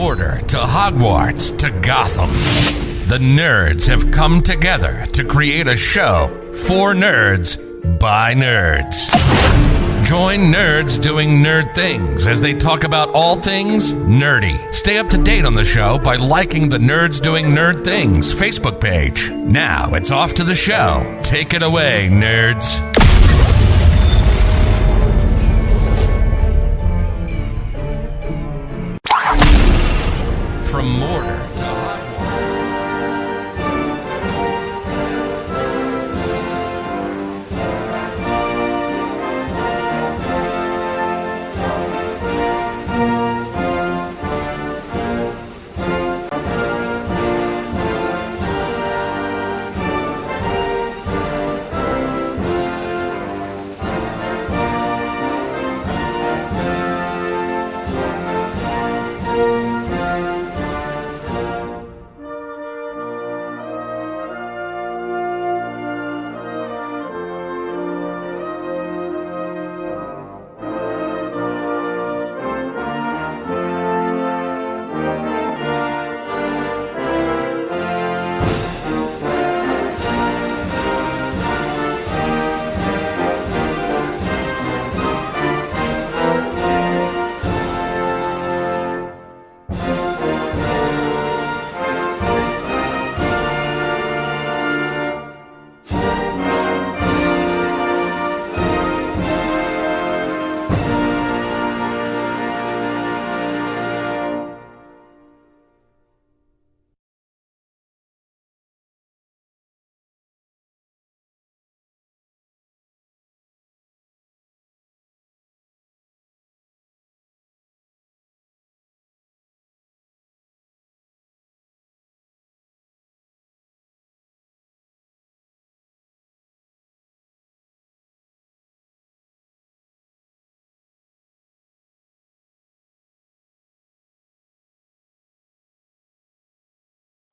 Mordor to Hogwarts to Gotham, the nerds have come together to create a show for nerds by nerds. Join nerds doing nerd things as they talk about all things nerdy. Stay up to date on the show by liking the Nerds Doing Nerd Things Facebook page. Now it's off to the show. Take it away, nerds. From Mordor to Hogwarts.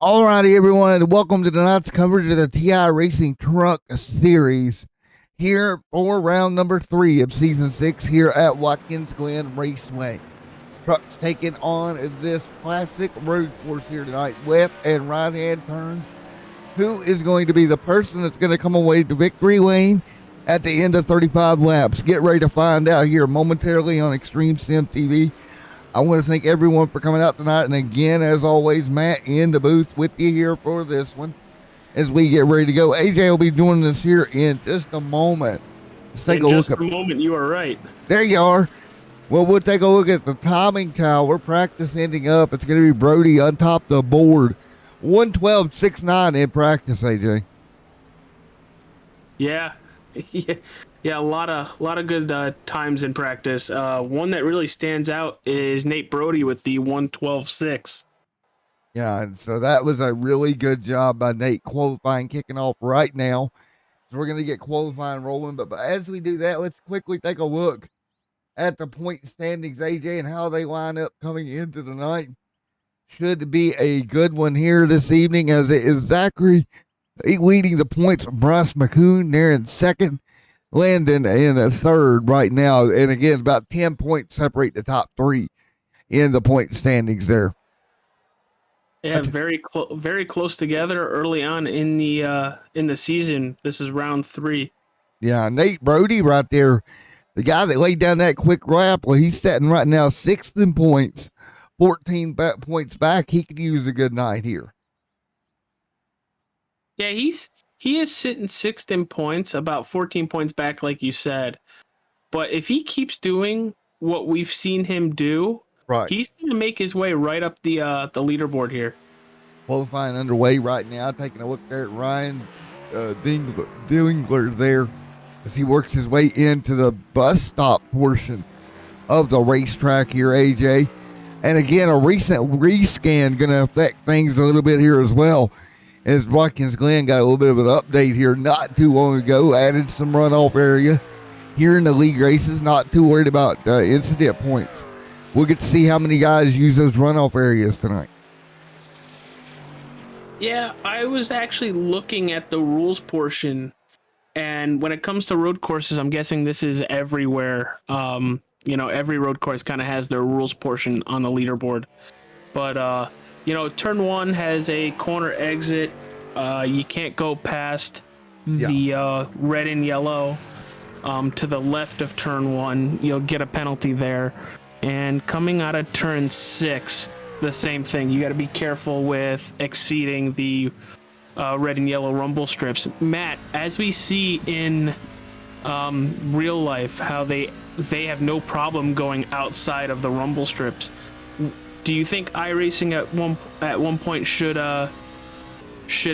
Alrighty, everyone, welcome to tonight's coverage of the TI Racing Truck Series here for round number 3 of Season 6 here at Watkins Glean Raceway. Trucks taking on this classic road course here tonight, left and right-hand turns. Who is going to be the person that's going to come away to victory lane at the end of 35 laps? Get ready to find out here momentarily on Extreme Sim TV. I want to thank everyone for coming out tonight. And again, as always, Matt in the booth with you here for this one as we get ready to go. AJ will be joining us here in just a moment. Let's take a look at a moment. You are right. There you are. Well, we'll take a look at the timing tower. Practice ending up. It's going to be Brody on top of the board. 112.69 in practice, AJ. Yeah. Yeah, a lot of good times in practice. One that really stands out is Nate Brody with the 112.6. Yeah, and so that was a really good job by Nate qualifying, kicking off right now. So we're going to get qualifying rolling. But as we do that, let's quickly take a look at the point standings, AJ, and how they line up coming into the night. Should be a good one here this evening, as it is Zachary leading the points. Bryce McCoon there in second. Landon in a third right now. And again, about 10 points separate the top 3 in the point standings there. Yeah, very close together early on in the season. This is round 3. Yeah, Nate Brody right there, the guy that laid down that quick lap. Well, he's sitting right now 6th in points, 14 points back. He could use a good night here. Yeah, he is sitting 6th in points, about 14 points back, like you said. But if he keeps doing what we've seen him do, right, he's going to make his way right up the leaderboard here. Qualifying underway right now. Taking a look there at Ryan Dingler there as he works his way into the bus stop portion of the racetrack here, AJ. And again, a recent rescan going to affect things a little bit here as well. As Watkins Glean got a little bit of an update here not too long ago, added some runoff area here in the league races. Not too worried about incident points. We'll get to see how many guys use those runoff areas tonight. Yeah, I was actually looking at the rules portion, and when it comes to road courses, I'm guessing this is everywhere. Every road course kind of has their rules portion on the leaderboard. But turn 1 has a corner exit. You can't go past the red and yellow. To the left of turn 1, you'll get a penalty there. And coming out of turn 6, the same thing. You got to be careful with exceeding the red and yellow rumble strips. Matt, as we see in real life, how they have no problem going outside of the rumble strips. Do you think iRacing at one point should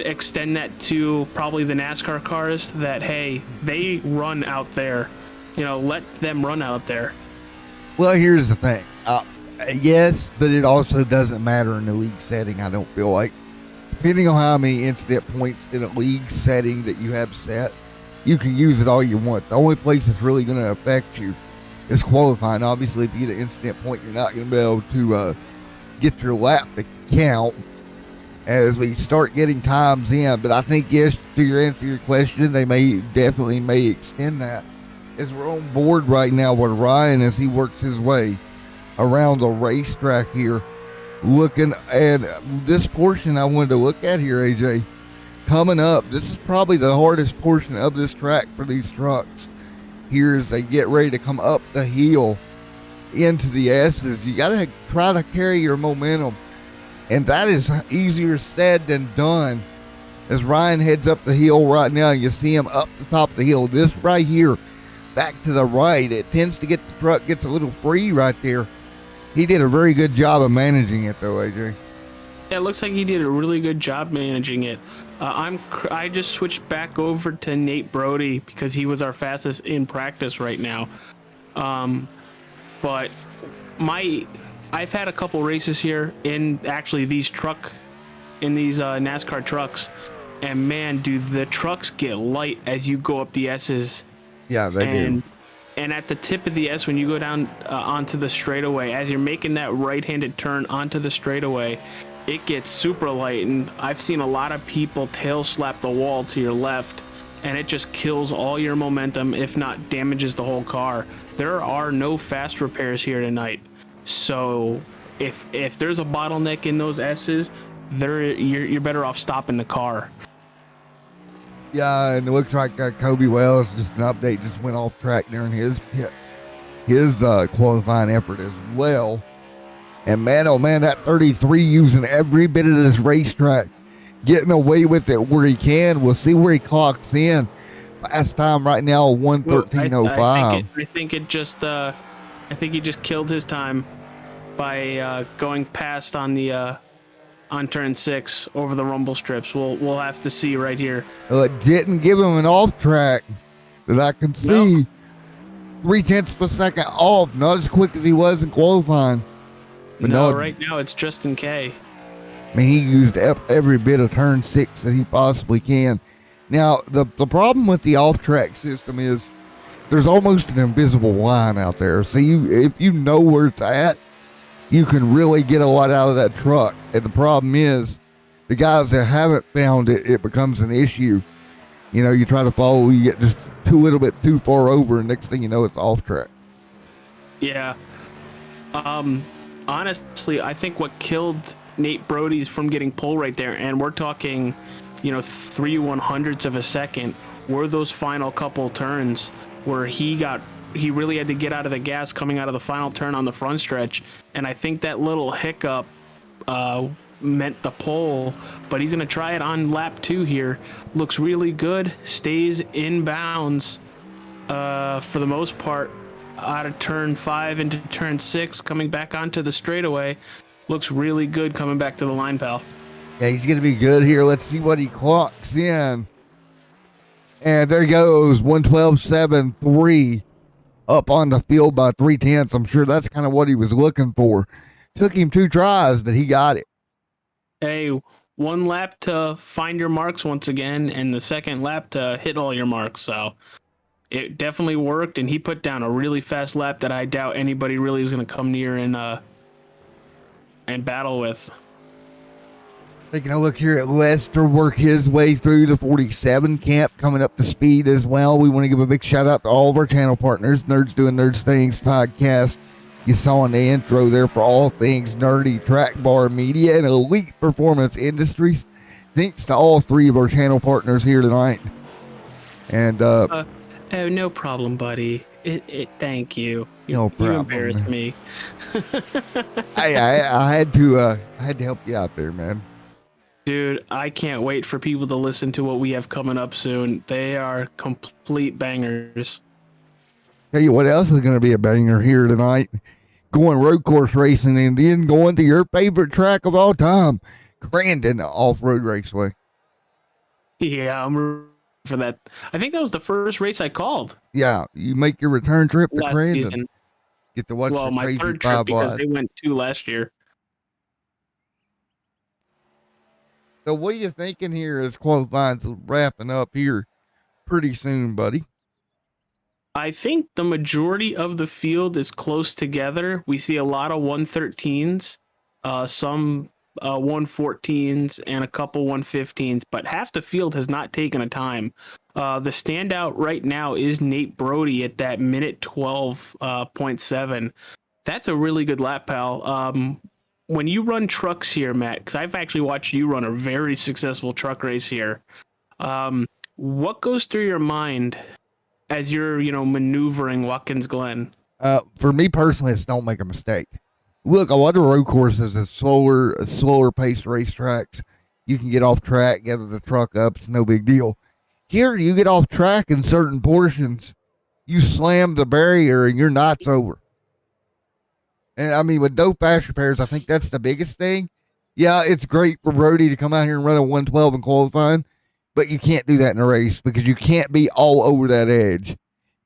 extend that to probably the NASCAR cars, that hey, they run out there, let them run out there? Well, here's the thing. Yes, but it also doesn't matter in the league setting, I don't feel like. Depending on how many incident points in a league setting that you have set, you can use it all you want. The only place that's really going to affect you is qualifying. Obviously, if you get an incident point, you're not going to be able to get your lap to count as we start getting times in. But I think, yes, to answer your question, they definitely may extend that. As we're on board right now with Ryan as he works his way around the racetrack here, looking at this portion I wanted to look at here, AJ. Coming up, this is probably the hardest portion of this track for these trucks. Here as they get ready to come up the hill into the S's, you got to try to carry your momentum. And that is easier said than done. As Ryan heads up the hill right now, you see him up the top of the hill. This right here, back to the right, it tends to get the truck gets a little free right there. He did a very good job of managing it, though, AJ. Yeah, it looks like he did a really good job managing it. I just switched back over to Nate Brody because he was our fastest in practice right now. But I've had a couple races here in actually these NASCAR trucks, and man, do the trucks get light as you go up the S's. Yeah, they do. And at the tip of the S, when you go down onto the straightaway, as you're making that right-handed turn onto the straightaway, it gets super light. And I've seen a lot of people tail slap the wall to your left, and it just kills all your momentum, if not damages the whole car. There are no fast repairs here tonight. So if there's a bottleneck in those S's, you're better off stopping the car. Yeah, and it looks like Kobe Wells, just an update, just went off track during his qualifying effort as well. And man, oh man, that 33 using every bit of this racetrack, getting away with it where he can. We'll see where he clocks in. Fast time right now, 1:13.05. I think he just killed his time by going past on turn 6 over the rumble strips. We'll have to see right here. Well, it didn't give him an off track that I can see. 0.3 of a second off, not as quick as he was in qualifying. But right now it's Justin K. I mean, he used every bit of turn 6 that he possibly can. Now, the problem with the off track system is there's almost an invisible line out there. So if you know where it's at, you can really get a lot out of that truck. And the problem is, the guys that haven't found it, it becomes an issue. You try to follow, you get just a little bit too far over, and next thing you know, it's off track. Yeah. Honestly, I think what killed Nate Brody's from getting pole right there, and we're talking, 3/100ths of a second, were those final couple turns where he really had to get out of the gas coming out of the final turn on the front stretch. And I think that little hiccup meant the pole, but he's going to try it on lap 2 here. Looks really good, stays in bounds for the most part out of turn 5 into turn 6, coming back onto the straightaway. Looks really good coming back to the line, pal. Yeah, he's going to be good here. Let's see what he clocks in. And there he goes, 1:12.73. Up on the field by 0.3. I'm sure that's kind of what he was looking for. Took him 2 tries, but he got it. Hey, 1 lap to find your marks once again, and the second lap to hit all your marks. So it definitely worked, and he put down a really fast lap that I doubt anybody really is going to come near and battle with. Taking a look here at Lester work his way through the 47 camp, coming up to speed as well. We want to give a big shout out to all of our channel partners, Nerds Doing Nerds Things podcast, you saw in the intro there for all things nerdy, track bar media, and elite performance industries. Thanks to all three of our channel partners here tonight. And Oh, no problem, buddy. Thank you. No problem, You embarrassed man. me. I had to help you out there, man. Dude, I can't wait for people to listen to what we have coming up soon. They are complete bangers. Tell you what else is going to be a banger here tonight. Going road course racing and then going to your favorite track of all time, Crandon Off-Road Raceway. Yeah, I'm ready for that. I think that was the first race I called Yeah, you make your return trip to last Crandon. season. Get to watch Well, the my crazy third trip five because wide. they went 2 last year. So what are you thinking here as qualifying's wrapping up here pretty soon, buddy? I think the majority of the field is close together. We see a lot of 113s, some 114s, and a couple 115s, but half the field has not taken a time. The standout right now is Nate Brody at that minute 12.7. That's a really good lap, pal. When you run trucks here, Matt, because I've actually watched you run a very successful truck race here, what goes through your mind as you're, maneuvering Watkins Glen? For me personally, it's don't make a mistake. Look, a lot of road courses is slower paced racetracks. You can get off track, gather the truck up. It's no big deal. Here, you get off track in certain portions, you slam the barrier and your knot's over. And I mean, with no fast repairs, I think that's the biggest thing. Yeah, it's great for Brody to come out here and run a 112 in qualifying, but you can't do that in a race because you can't be all over that edge.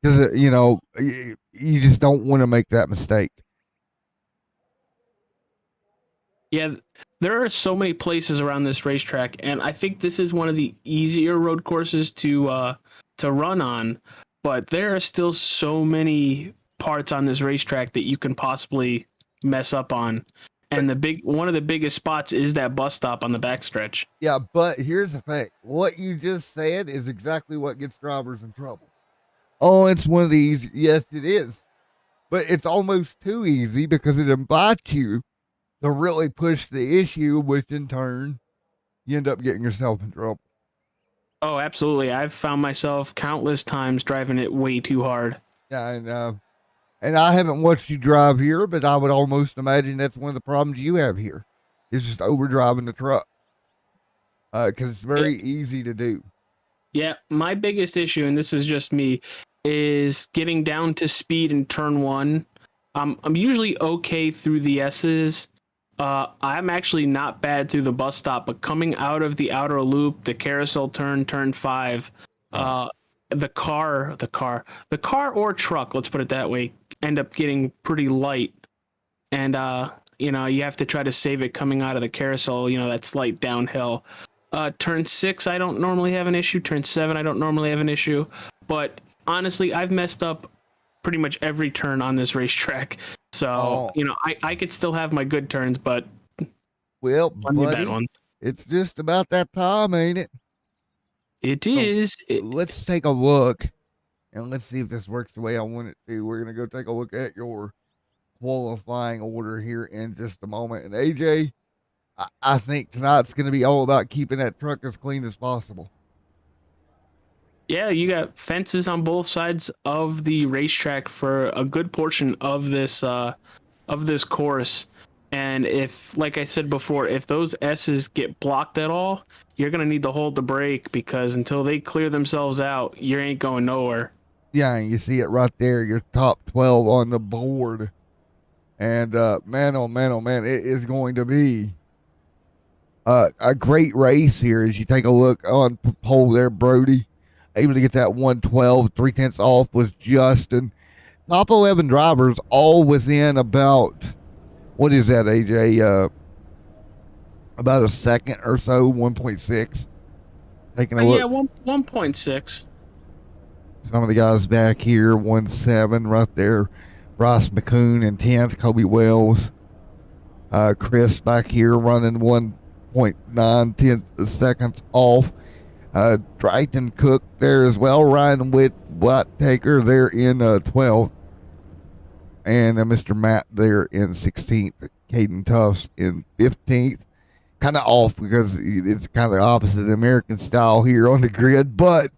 Because, you just don't want to make that mistake. Yeah, there are so many places around this racetrack, and I think this is one of the easier road courses to run on. But there are still so many parts on this racetrack that you can possibly mess up on. And one of the biggest spots is that bus stop on the backstretch. Yeah, but here's the thing. What you just said is exactly what gets drivers in trouble. Oh, it's one of these. Yes, it is. But it's almost too easy because it invites you to really push the issue, which in turn, you end up getting yourself in trouble. Oh, absolutely. I've found myself countless times driving it way too hard. Yeah, and I haven't watched you drive here, but I would almost imagine that's one of the problems you have here. Is just overdriving the truck. Because it's very easy to do. Yeah, my biggest issue, and this is just me, is getting down to speed in turn 1. I'm usually okay through the S's. I'm actually not bad through the bus stop, but coming out of the outer loop, the carousel turn 5, the car or truck, let's put it that way, end up getting pretty light. And, you have to try to save it coming out of the carousel, that slight downhill. Turn 6, I don't normally have an issue. Turn 7, I don't normally have an issue. But honestly, I've messed up pretty much every turn on this racetrack. So, I could still have my good turns, but well, buddy, bad ones. It's just about that time, ain't it? It is. Let's take a look, and let's see if this works the way I want it to. We're going to go take a look at your qualifying order here in just a moment. And AJ, I think tonight's going to be all about keeping that truck as clean as possible. Yeah, you got fences on both sides of the racetrack for a good portion of this course. And if, like I said before, if those S's get blocked at all, you're going to need to hold the brake because until they clear themselves out, you ain't going nowhere. Yeah, and you see it right there, your top 12 on the board. And man, oh man, it is going to be a great race here as you take a look on pole there, Brody. Able to get that 112, 3/10 off was Justin. Top 11 drivers all within about, what is that, AJ? About a second or so, 1.6. Taking a look. Yeah, 1.6. Some of the guys back here, 1.7 right there. Bryce McCoon in 10th, Kobe Wells. Chris back here running 1.9 seconds off. Drayton Cook there as well. Ryan Whittaker there in 12th. and Mr. Matt there in 16th. Caden Tufts in 15th. Kind of off because it's kind of opposite American style here on the grid. But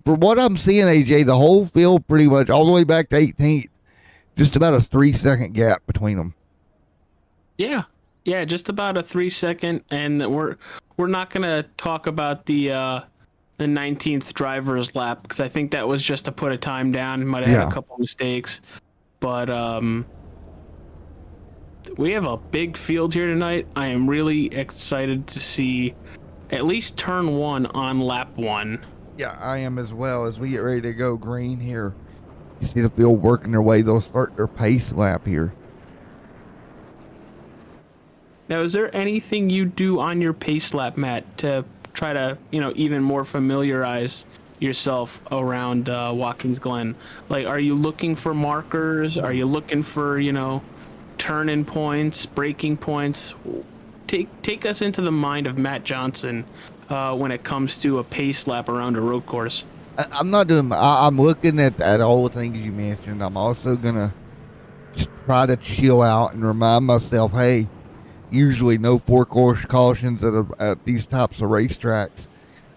for what I'm seeing, AJ, the whole field pretty much all the way back to 18th, just about a 3-second gap between them. Yeah, just about a 3-second, and we're not gonna talk about the 19th driver's lap because I think that was just to put a time down. Might have had a couple mistakes, but we have a big field here tonight. I am really excited to see at least turn 1 on lap 1. Yeah, I am as well. As we get ready to go green here, you see the field working their way. They'll start their pace lap here. Now, is there anything you do on your pace lap, Matt, to try to, even more familiarize yourself around Watkins Glen? Like, are you looking for markers? Are you looking for, turn-in points, braking points? Take us into the mind of Matt Johnson when it comes to a pace lap around a road course. I'm not doing. I'm looking at all the things you mentioned. I'm also gonna just try to chill out and remind myself, hey, usually no 4-course cautions at these types of racetracks.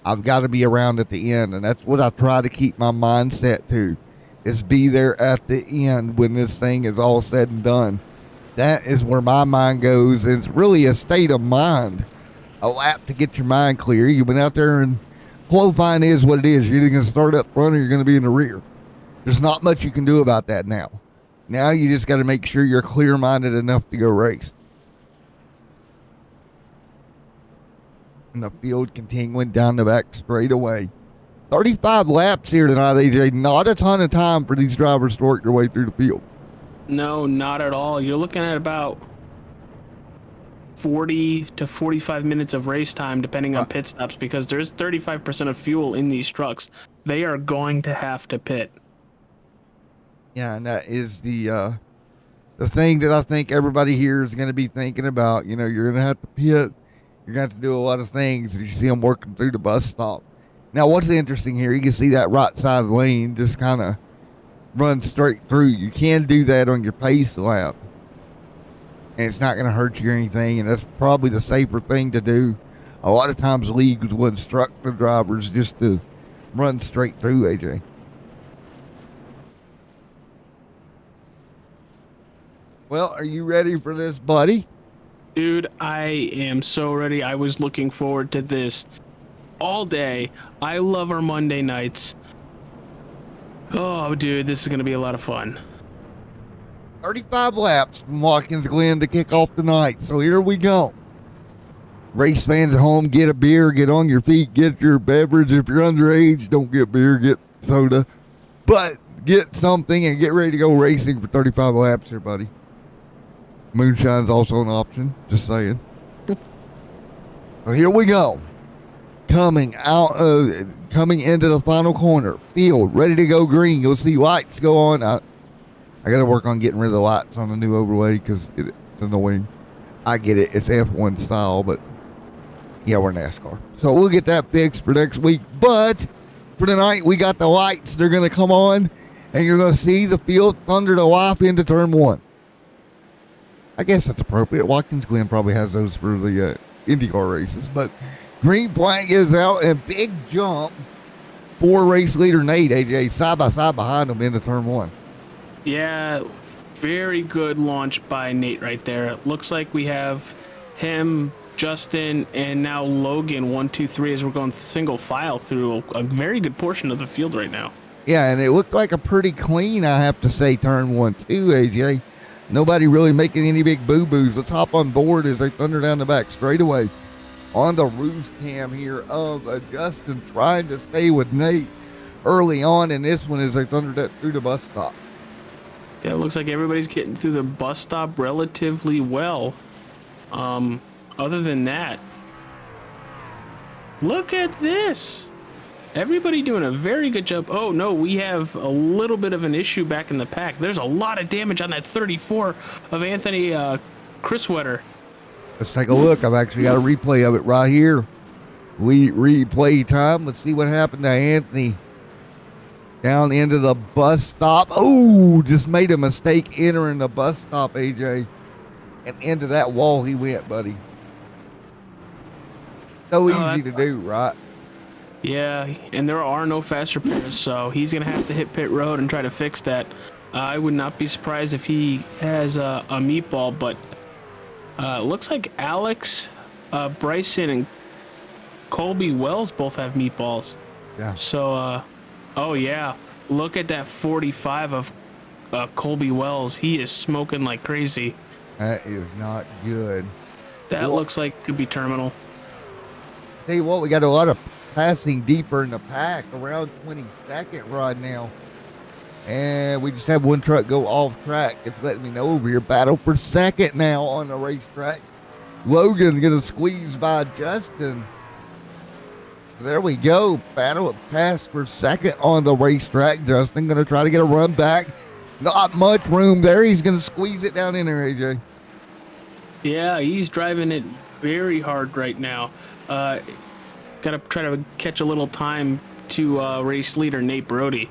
I've got to be around at the end, and that's what I try to keep my mindset to, is be there at the end when this thing is all said and done. That is where my mind goes, and it's really a state of mind, a lap to get your mind clear. You went out there, and qualifying is what it is. You're either going to start up front or you're going to be in the rear. There's not much you can do about that now. Now you just got to make sure you're clear-minded enough to go race. And the field continuing down the back straightaway. 35 laps here tonight, AJ. Not a ton of time for these drivers to work their way through the field. No, not at all. You're looking at about 40 to 45 minutes of race time, depending on pit stops, because there's 35% of fuel in these trucks. They are going to have to pit. Yeah, and that is the thing that I think everybody here is going to be thinking about. You're going to have to pit. You're going to have to do a lot of things. You see them working through the bus stop. Now, what's interesting here, you can see that right side lane just kind of run straight through. You can do that on your pace lap, and it's not going to hurt you or anything, and that's probably the safer thing to do. A lot of times leagues will instruct the drivers just to run straight through, AJ. Well, are you ready for this, buddy? Dude, I am so ready. I was looking forward to this all day. I love our Monday nights. Oh, dude, this is going to be a lot of fun. 35 laps from Watkins Glen to kick off the night. So here we go. Race fans at home, get a beer, get on your feet, get your beverage. If you're underage, don't get beer, get soda. But get something and get ready to go racing for 35 laps here, buddy. Moonshine's also an option, just saying. So here we go. Coming into the final corner. Field ready to go green. You'll see lights go on. I got to work on getting rid of the lights on the new overlay because it's annoying. I get it. It's F1 style, but yeah, we're NASCAR. So we'll get that fixed for next week. But for tonight, we got the lights. They're going to come on, and you're going to see the field thunder the wife into turn 1. I guess that's appropriate. Watkins Glen probably has those for the IndyCar races. But green flag is out, and big jump for race leader Nate, AJ, side by side behind him into turn 1. Yeah, very good launch by Nate right there. It looks like we have him, Justin, and now Logan 1, 2, 3 as we're going single file through a very good portion of the field right now. Yeah, and it looked like a pretty clean, I have to say, turn 1 too, AJ. Nobody really making any big boo-boos. Let's hop on board as they thunder down the back straightaway on the roof cam here of Justin trying to stay with Nate early on in this one as they thundered that through the bus stop. Yeah, it looks like everybody's getting through the bus stop relatively well. Other than that, look at this. Everybody doing a very good job. Oh, no, we have a little bit of an issue back in the pack. There's a lot of damage on that 34 of Anthony Chriswetter. Let's take a look. I've actually got a replay of it right here. Replay time. Let's see what happened to Anthony. down into the bus stop. Oh, just made a mistake entering the bus stop, AJ. And into that wall he went, buddy. So easy to do, right? Yeah, and there are no fast repairs, so he's going to have to hit pit road and try to fix that. I would not be surprised if he has a meatball, but looks like Alex, Bryson, and Colby Wells both have meatballs. Yeah. So, oh yeah, look at that 45 of Colby Wells. He is smoking like crazy. That is not good. That looks like could be terminal. Tell you what, we got a lot of passing deeper in the pack, around 22nd right now. And we just have one truck go off track. It's letting me know over here. Battle for second now on the racetrack. Logan going to squeeze by Justin. There we go. Battle of pass for second on the racetrack. Justin going to try to get a run back. Not much room there. He's going to squeeze it down in there, AJ. Yeah, he's driving it very hard right now. Got to try to catch a little time to race leader Nate Brody.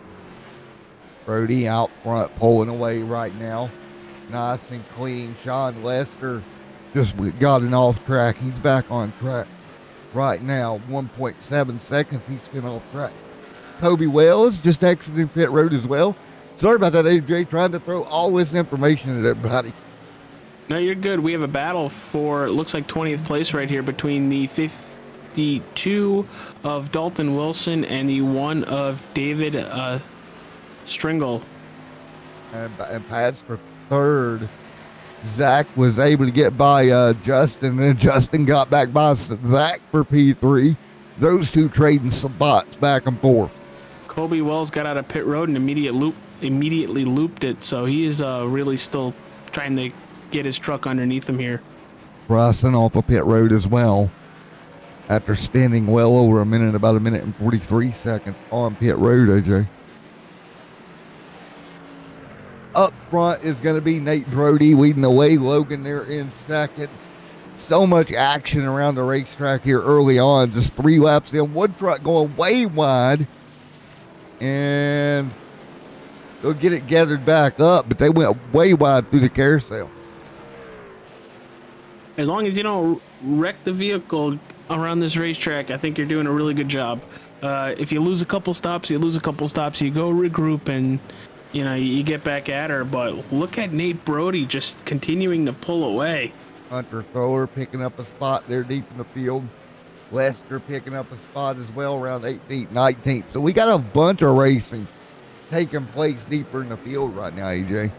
Brody out front pulling away right now. Nice and clean. Sean Lester just got an off track. He's back on track right now. 1.7 seconds he's been off track. Kobe Wells just exiting pit road as well. Sorry about that, AJ, trying to throw all this information at everybody. No, you're good. We have a battle for, it looks like 20th place right here between the 52 of Dalton Wilson and the 1 of David Stringle. And pass for third. Zach was able to get by Justin, and Justin got back by Zach for P3. Those two trading spots back and forth. Colby Wells got out of pit road and immediately looped it, so he is really still trying to get his truck underneath him here. Bryson off of pit road as well, after spending well over a minute, about a minute and 43 seconds on pit road, AJ. Up front is going to be Nate Brody leading the way. Logan there in second. So much action around the racetrack here early on. Just 3 laps in. One truck going way wide. And they'll get it gathered back up. But they went way wide through the carousel. As long as you don't wreck the vehicle around this racetrack, I think you're doing a really good job. If you lose a couple stops, you lose a couple stops. You go regroup and you get back at her, but look at Nate Brody just continuing to pull away. Hunter Thrower picking up a spot there deep in the field. Lester picking up a spot as well around 18th, 19th. So we got a bunch of racing taking place deeper in the field right now, AJ.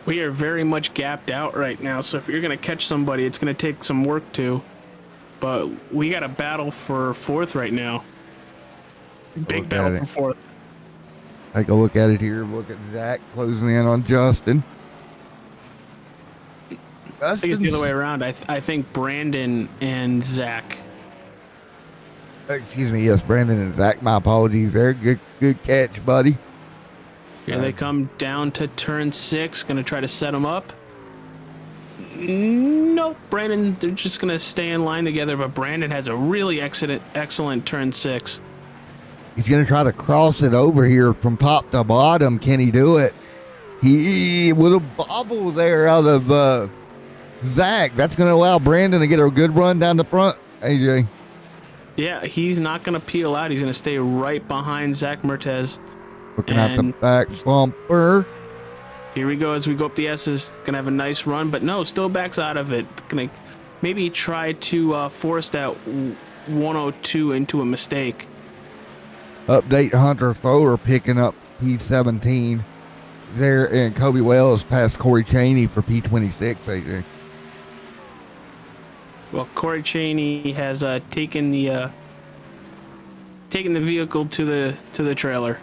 We are very much gapped out right now, so if you're going to catch somebody, it's going to take some work too. But we got a battle for fourth right now. Big battle for fourth. Take a look at it here. Look at Zach closing in on Justin. I think it's the other way around. I think Brandon and Zach. Excuse me. Yes, Brandon and Zach. My apologies there. Good catch, buddy. Here they come down to turn 6. Going to try to set them up. Nope. Brandon, they're just going to stay in line together, but Brandon has a really excellent turn 6. He's going to try to cross it over here from top to bottom. Can he do it? He with a bobble there out of Zach. That's going to allow Brandon to get a good run down the front, AJ. Yeah, he's not going to peel out. He's going to stay right behind Zach Mertez. Looking at the back bumper. Here we go as we go up the S's. Going to have a nice run, but no, still backs out of it. Going to maybe try to force that 102 into a mistake. Update Hunter Thrower picking up P17 there, and Kobe Wells past Corey Cheney for P26, AJ. Well, Corey Cheney has taken the vehicle to the trailer.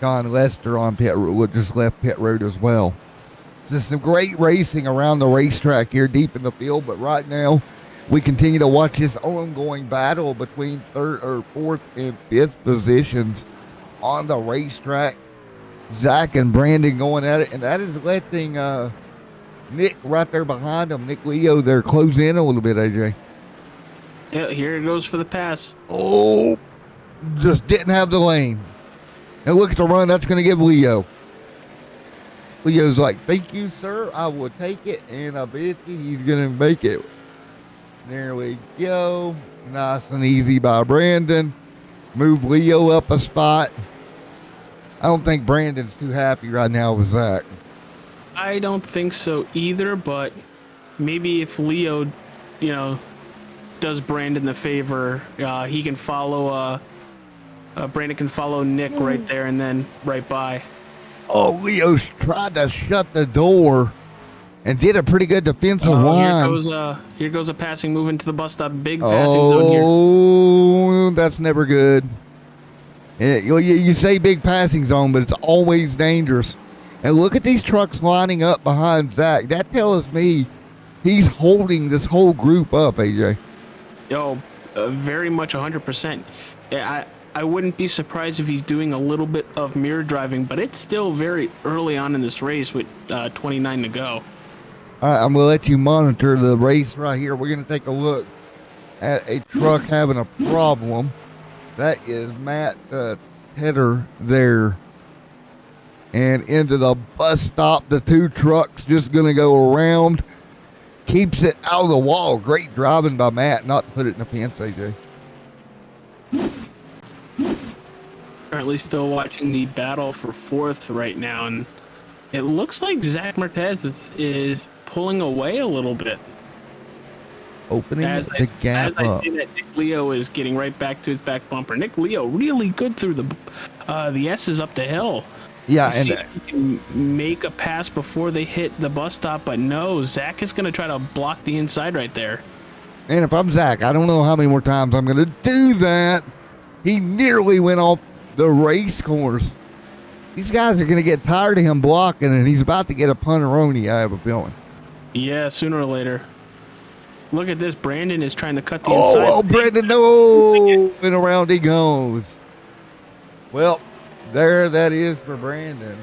John Lester on pit road, just left pit road as well. This is some great racing around the racetrack here deep in the field, but right now we continue to watch this ongoing battle between 4th and 5th positions on the racetrack. Zach and Brandon going at it, and that is letting Nick right there behind him, Nick Leo there, close in a little bit, AJ. Yeah, here it goes for the pass. Oh, just didn't have the lane. And look at the run that's going to give Leo. Leo's like, thank you, sir. I will take it. And I bet you he's going to make it. There we go. Nice and easy by Brandon. Move Leo up a spot. I don't think Brandon's too happy right now with Zach. I don't think so either, but maybe if Leo, does Brandon the favor, he can follow, Brandon can follow Nick right there and then right by. Oh, Leo's tried to shut the door and did a pretty good defensive line. Here goes a passing move into the bus stop. Big passing zone here. Oh, that's never good. You say big passing zone, but it's always dangerous. And look at these trucks lining up behind Zach. That tells me he's holding this whole group up, AJ. Oh, very much 100%. I wouldn't be surprised if he's doing a little bit of mirror driving, but it's still very early on in this race with 29 to go. All right, I'm going to let you monitor the race right here. We're going to take a look at a truck having a problem. That is Matt Tedder there. And into the bus stop, the two trucks just going to go around. Keeps it out of the wall. Great driving by Matt, not to put it in the fence, AJ. Currently still watching the battle for fourth right now, and it looks like Zach Marquez is pulling away a little bit. Opening the gap up. As I say that, Nick Leo is getting right back to his back bumper. Nick Leo really good through the S's up the hill. Yeah, and he can make a pass before they hit the bus stop, but no, Zach is going to try to block the inside right there. And if I'm Zach, I don't know how many more times I'm going to do that. He nearly went off the race course. These guys are going to get tired of him blocking, and he's about to get a punteroni, I have a feeling. Yeah, sooner or later. Look at this. Brandon is trying to cut the inside. Oh, Brandon, no. And around he goes. Well, there that is for Brandon.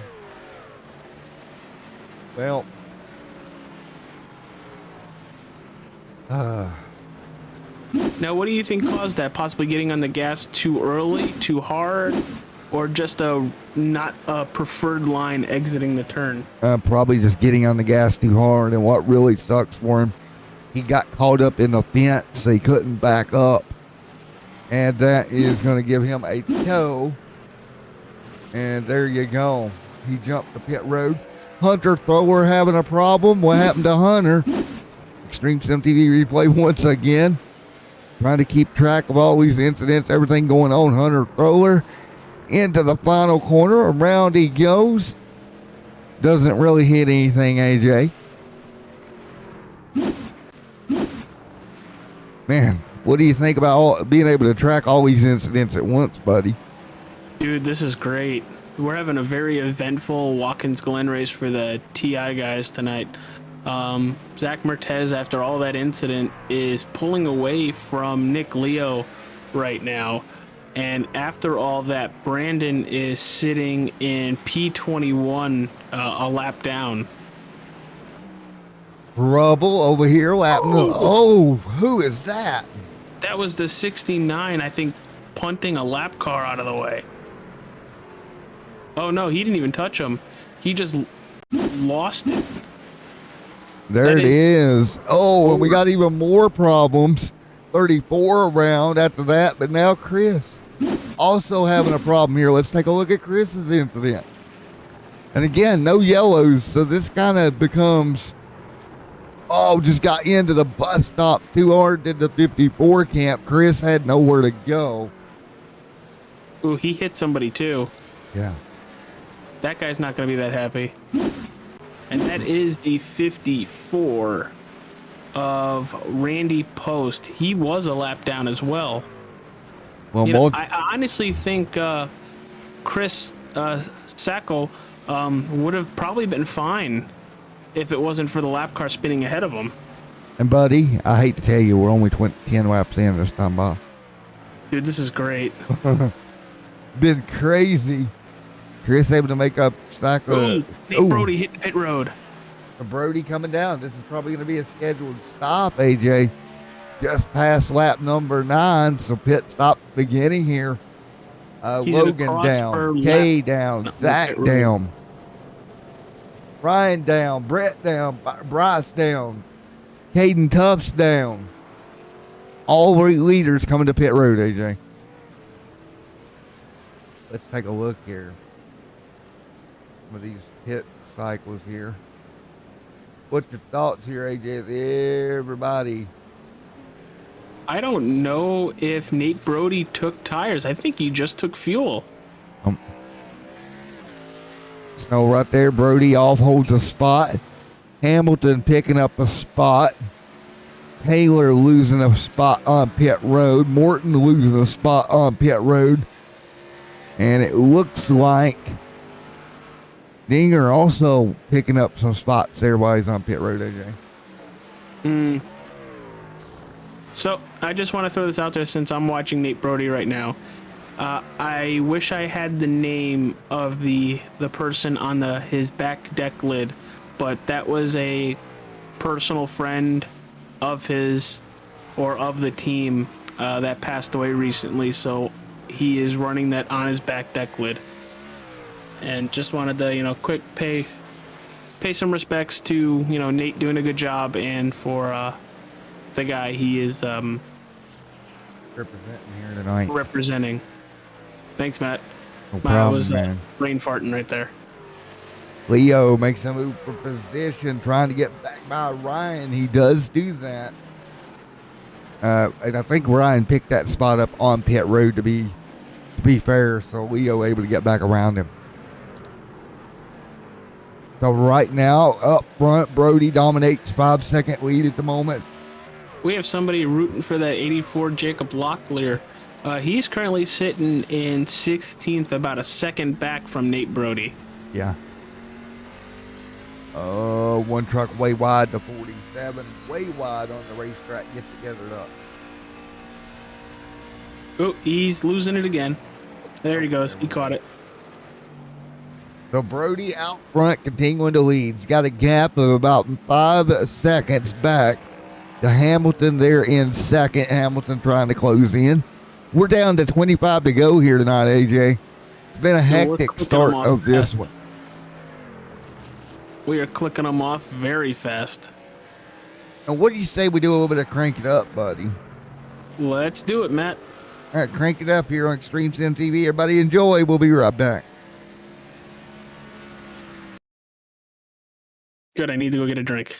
Well. Now, what do you think caused that? Possibly getting on the gas too early, too hard, or just not a preferred line exiting the turn? Probably just getting on the gas too hard. And what really sucks for him, he got caught up in the fence, so he couldn't back up. And that is going to give him a tow. And there you go. He jumped the pit road. Hunter Thrower having a problem. What happened to Hunter? Extreme Sim TV replay once again. Trying to keep track of all these incidents, everything going on. Hunter Thrower into the final corner. Around he goes. Doesn't really hit anything, AJ. Man, what do you think about being able to track all these incidents at once, buddy? Dude, this is great. We're having a very eventful Watkins Glen race for the TI guys tonight. Zach Marquez, after all that incident, is pulling away from Nick Leo right now. And after all that, Brandon is sitting in P21, a lap down. Rubble over here lapping. Oh, who is that? That was the 69, I think, punting a lap car out of the way. Oh, no, he didn't even touch him. He just lost it. There it is. Oh, and we got even more problems. 34 around after that, but now Chris also having a problem here. Let's take a look at Chris's incident. And again, no yellows, so this kind of becomes... Oh, just got into the bus stop too hard, did the 54 camp. Chris had nowhere to go. Ooh, he hit somebody too. Yeah. That guy's not going to be that happy. And that is the 54 of Randy Post. He was a lap down as well. Well, I honestly think Chris Sackel would have probably been fine if it wasn't for the lap car spinning ahead of him. And buddy, I hate to tell you, we're only 10 laps in this time by. Dude, this is great. Been crazy. Chris able to make up Sackel. Nate Brody hit the pit road. Brody coming down. This is probably going to be a scheduled stop, AJ. just past lap number 9, so pit stop beginning here. He's gonna Logan cross down, for Kay lap- down, no, Zach pit road. down, Ryan down, Brett down, Bryce down, Caden Tufts down. All 3 leaders coming to pit road, AJ. Let's take a look here. Some of these pit cycles here. What's your thoughts here, AJ? Everybody. I don't know if Nate Brody took tires. I think he just took fuel. Snow right there. Brody off holds a spot. Hamilton picking up a spot. Taylor losing a spot on pit road. Morton losing a spot on pit road. And it looks like Dinger also picking up some spots there while he's on pit road, AJ. So I just want to throw this out there since I'm watching Nate Brody right now. I wish I had the name of the person on his back deck lid, but that was a personal friend of his or of the team that passed away recently. So he is running that on his back deck lid, and just wanted to quick pay some respects to Nate doing a good job, and for the guy he is Representing here tonight. representing. Thanks, Matt. No I problem, was man. brain farting right there. Leo makes a move for position, trying to get back by Ryan. He does do that. And I think Ryan picked that spot up on pit road to be fair, so Leo able to get back around him. So right now, up front, Brody dominates 5-second lead at the moment. We have somebody rooting for that 84 Jacob Locklear. He's currently sitting in 16th, about a second back from Nate Brody. Yeah. One truck way wide to 47, way wide on the racetrack. Get together up. Oh, he's losing it again. There he goes. He caught it. So Brody out front, continuing to lead. He's got a gap of about 5 seconds back to Hamilton there in second. Hamilton trying to close in. We're down to 25 to go here tonight, AJ. It's been a hectic start of this one. We are clicking them off very fast. And what do you say we do a little bit of crank it up, buddy? Let's do it, Matt. All right, crank it up here on Extreme Sim TV. Everybody enjoy. We'll be right back. Good, I need to go get a drink.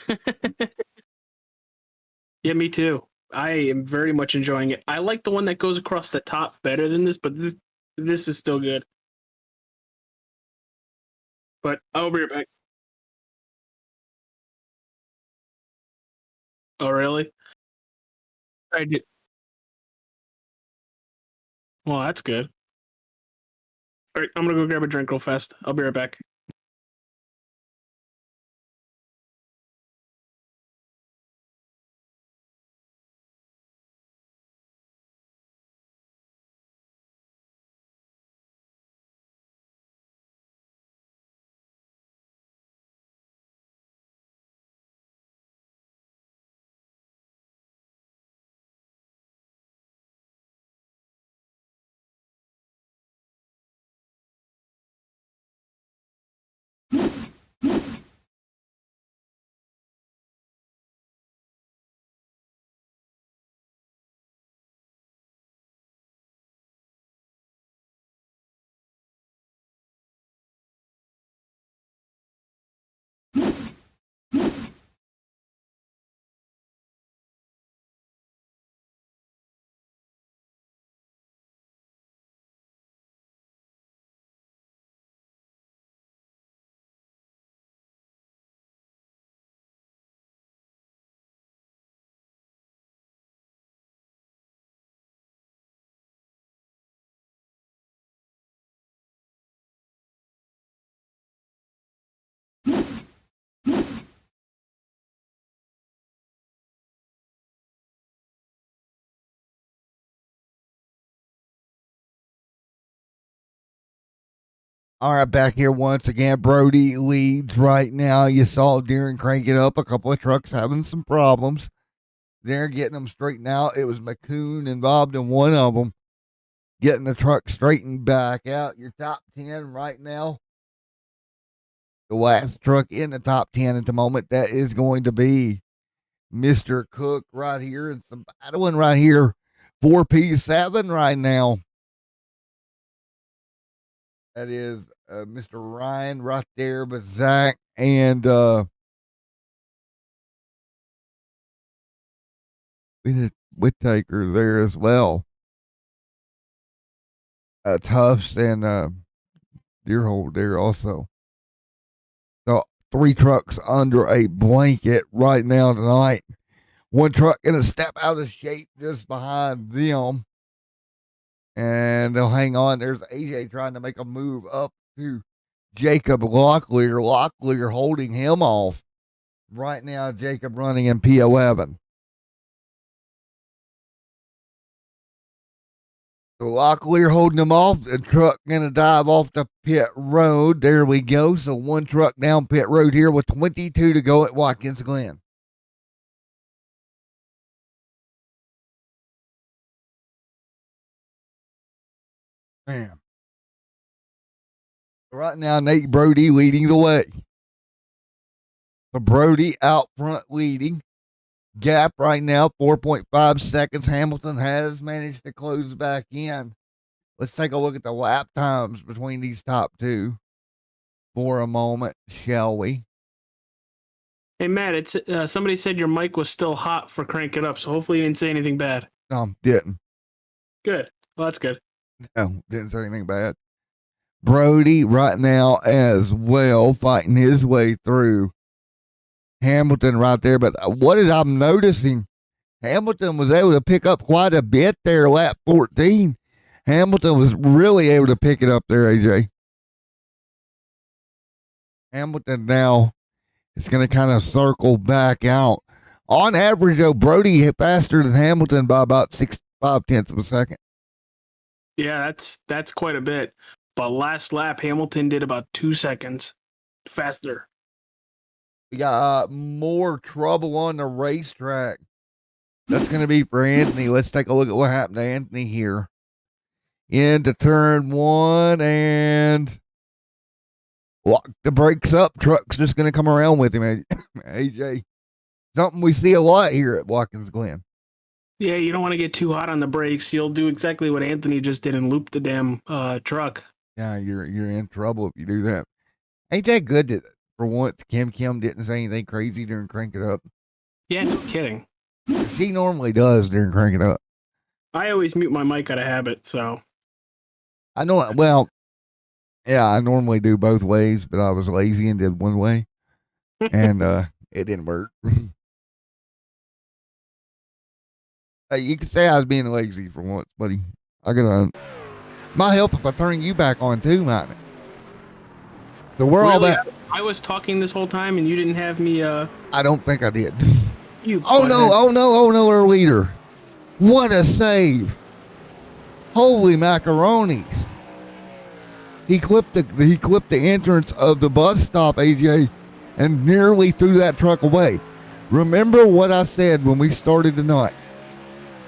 Yeah, me too. I am very much enjoying it. I like the one that goes across the top better than this, but this is still good. But I'll be right back. Oh, really? I did. Well, that's good. All right, I'm gonna go grab a drink real fast. I'll be right back. All right, back here once again. Brody leads right now. You saw Darren crank it up. A couple of trucks having some problems. They're getting them straightened out. It was McCoon involved in one of them, getting the truck straightened back out. Your top 10 right now. The last truck in the top 10 at the moment, that is going to be Mr. Cook right here, and some battling right here. 4P7 right now. That is Mr. Ryan right there with Zach and Whittaker there as well. Tufts and Deerhold there also. So 3 trucks under a blanket right now tonight. 1 truck in a step out of shape just behind them. And they'll hang on. There's AJ trying to make a move up to Jacob Locklear. Locklear holding him off. Right now, Jacob running in P11. So Locklear holding him off. The truck going to dive off the pit road. There we go. So 1 truck down pit road here with 22 to go at Watkins Glen. Man. Right now, Nate Brody leading the way. So Brody out front leading. Gap right now, 4.5 seconds. Hamilton has managed to close back in. Let's take a look at the lap times between these top 2 for a moment, shall we? Hey, Matt, it's somebody said your mic was still hot for Crank It Up, so hopefully you didn't say anything bad. No, didn't. Good. Well, that's good. No, didn't say anything bad. Brody right now as well, fighting his way through. Hamilton right there, but what is I'm noticing, Hamilton was able to pick up quite a bit there, lap 14. Hamilton was really able to pick it up there, AJ. Hamilton now is going to kind of circle back out. On average, though, Brody hit faster than Hamilton by about 5/10 of a second. Yeah, that's quite a bit. But last lap, Hamilton did about 2 seconds faster. We got more trouble on the racetrack. That's going to be for Anthony. Let's take a look at what happened to Anthony here. Into turn 1 and lock the brakes up. Truck's just going to come around with him, AJ. Something we see a lot here at Watkins Glen. Yeah, you don't want to get too hot on the brakes. You'll do exactly what Anthony just did and loop the damn truck. Yeah, you're in trouble if you do that. Ain't that good that for once Kim didn't say anything crazy during Crank It Up? Yeah, no kidding. She normally does during Crank It Up. I always mute my mic out of habit, so. I know, well, yeah, I normally do both ways, but I was lazy and did one way, and it didn't work. You could say I was being lazy for once, buddy. I gotta. Might help if I turn you back on too, mightn't it? So we're all back. I was talking this whole time and you didn't have me. I don't think I did. Oh no, our leader. What a save. Holy macaronis. He clipped the entrance of the bus stop, AJ, and nearly threw that truck away. Remember what I said when we started the night.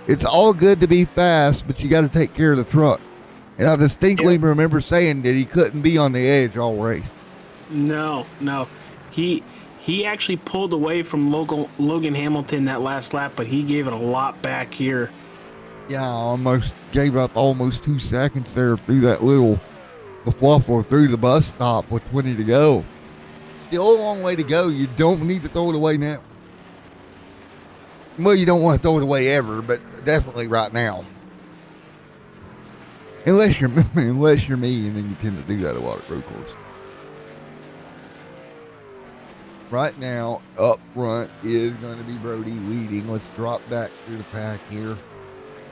It's all good to be fast, but you got to take care of the truck. And I distinctly remember saying that he couldn't be on the edge all race. No. He actually pulled away from Logan Hamilton that last lap, but he gave it a lot back here. Yeah, I almost gave up almost 2 seconds there through that little kerfuffle through the bus stop with 20 to go. Still a long way to go. You don't need to throw it away now. Well, you don't want to throw it away ever, but definitely right now. Unless you're me, and then you tend to do that a lot at road course. Right now, up front is going to be Brody leading. Let's drop back through the pack here.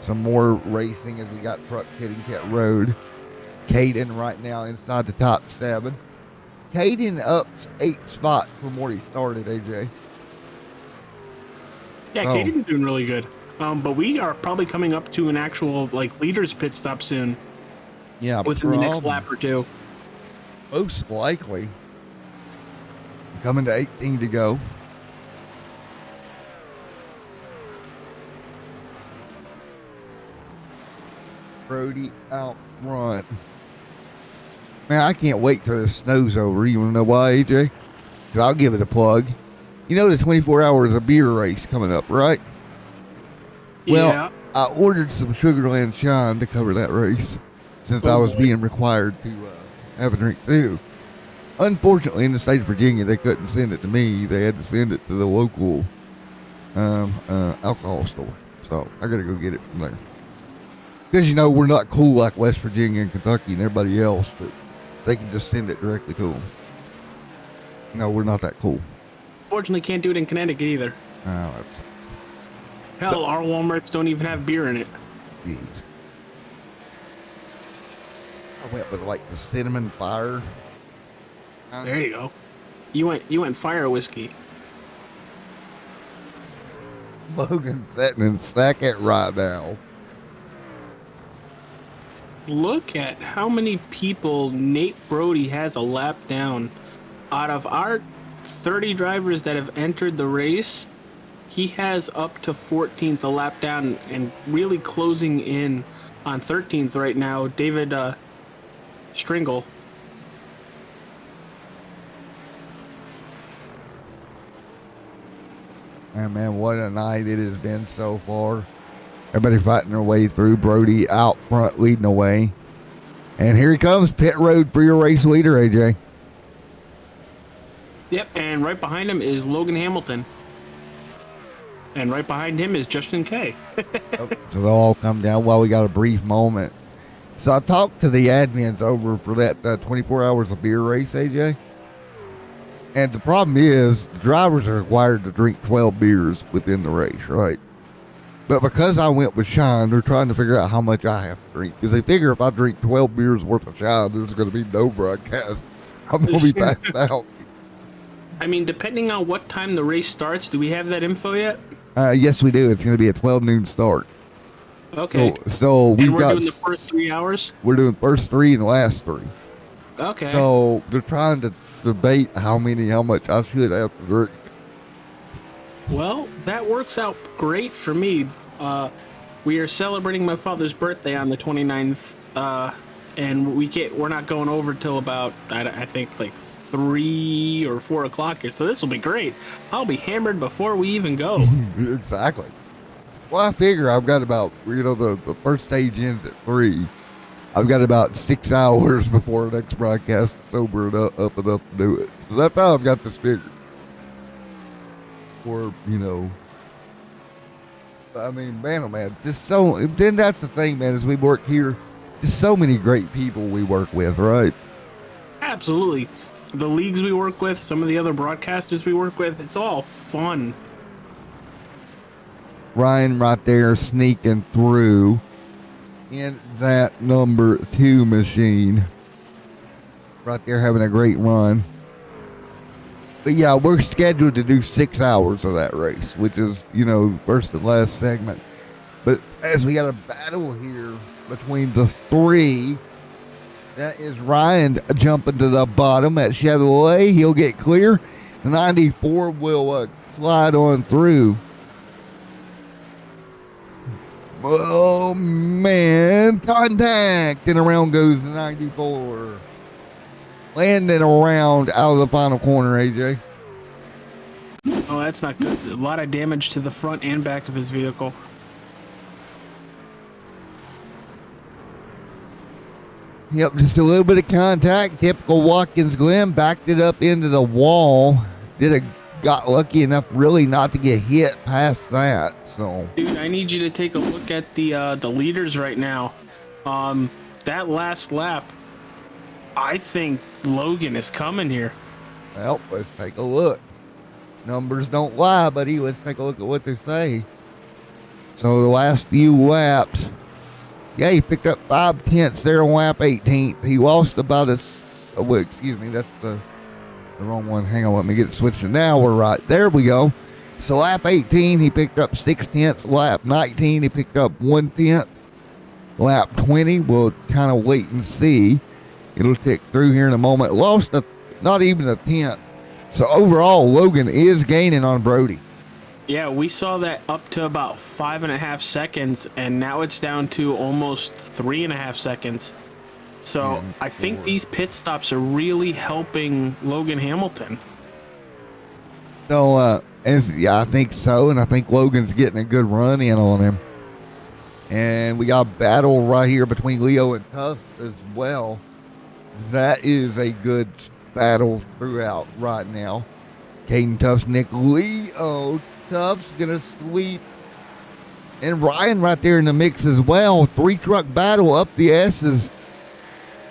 Some more racing as we got trucks hitting pit road. Caden right now inside the top 7. Caden up 8 spots from where he started, AJ. Yeah, Caden's doing really good. But we are probably coming up to an actual leaders pit stop soon. Yeah, within the next lap or two. Most likely. Coming to 18 to go. Brody out front. Man, I can't wait till the snow's over. You want to know why, AJ? Because I'll give it a plug. You know the 24 hours of beer race coming up, right? Well, Yeah. I ordered some Sugarland Shine to cover that race since I was being required to have a drink too. Unfortunately, in the state of Virginia, they couldn't send it to me. They had to send it to the local alcohol store. So I got to go get it from there. Because, you know, we're not cool like West Virginia and Kentucky and everybody else, but they can just send it directly to them. No, we're not that cool. Fortunately, can't do it in Connecticut either. Oh, Hell, our Walmarts don't even have beer in it. geez. I went with like the cinnamon fire. There you go. You went fire whiskey. Logan's sitting in second right now. Look at how many people Nate Brody has a lap down. Out of our 30 drivers that have entered the race, he has up to 14th a lap down and really closing in on 13th right now. David Stringle. And man, what a night it has been so far. Everybody fighting their way through. Brody out front leading the way. And here he comes, pit road for your race leader, AJ. Yep, and right behind him is Logan Hamilton. And right behind him is Justin Kay. So they'll all come down while we got a brief moment. So I talked to the admins over for that 24 hours of beer race, AJ. And the problem is, drivers are required to drink 12 beers within the race, right? But because I went with Shine, they're trying to figure out how much I have to drink. Because they figure if I drink 12 beers worth of Shine, there's going to be no broadcast. I'm going to be passed out. I mean, depending on what time the race starts, do we have that info yet? Yes, we do. It's going to be a 12 noon start. Okay. So we've and we're got doing the first 3 hours? We're doing first 3 and the last 3. Okay. So they're trying to debate how much I should have to drink. Well, that works out great for me. We are celebrating my father's birthday on the 29th, and we're not going over till about, I think, like 3 or 4 o'clock here. So this will be great. I'll be hammered before we even go. Exactly. Well, I figure I've got about, the first stage ends at 3. I've got about 6 hours before the next broadcast to sober it up enough to do it. So that's how I've got this figured. Or, I mean, man, oh man, then that's the thing, man, as we work here, just so many great people we work with, right? Absolutely. The leagues we work with, some of the other broadcasters we work with, it's all fun. Ryan right there sneaking through in that number 2 machine. Right there having a great run. But yeah, we're scheduled to do 6 hours of that race, which is, first and last segment. But as we got a battle here between the 3, that is Ryan jumping to the bottom at Chevrolet. He'll get clear. The 94 will slide on through. Oh, man. Contact. And around goes the 94. Landing around out of the final corner, AJ. Oh, that's not good. A lot of damage to the front and back of his vehicle. Yep, just a little bit of contact. Typical Watkins Glean. Backed it up into the wall. Got lucky enough really not to get hit past that. So, dude, I need you to take a look at the leaders right now. That last lap, I think Logan is coming here. Well, let's take a look. Numbers don't lie, buddy. Let's take a look at what they say. So the last few laps, yeah, he picked up 5/10 there on lap 18th. He lost about that's the wrong one. Hang on, let me get it switched. Now we're right. There we go. So lap 18, he picked up 6/10. Lap 19, he picked up 1/10. Lap 20, we'll kind of wait and see. It'll tick through here in a moment. Lost not even a tenth. So overall, Logan is gaining on Brody. Yeah, we saw that up to about 5.5 seconds, and now it's down to almost 3.5 seconds. So And I think 4. these pit stops are really helping Logan Hamilton. So, yeah, I think so, and I think Logan's getting a good run in on him. And we got a battle right here between Leo and Tufts as well. That is a good battle throughout right now. Caden Tufts, Nick Leo. Tufts gonna sweep. And Ryan right there in the mix as well. 3-truck battle up the S's.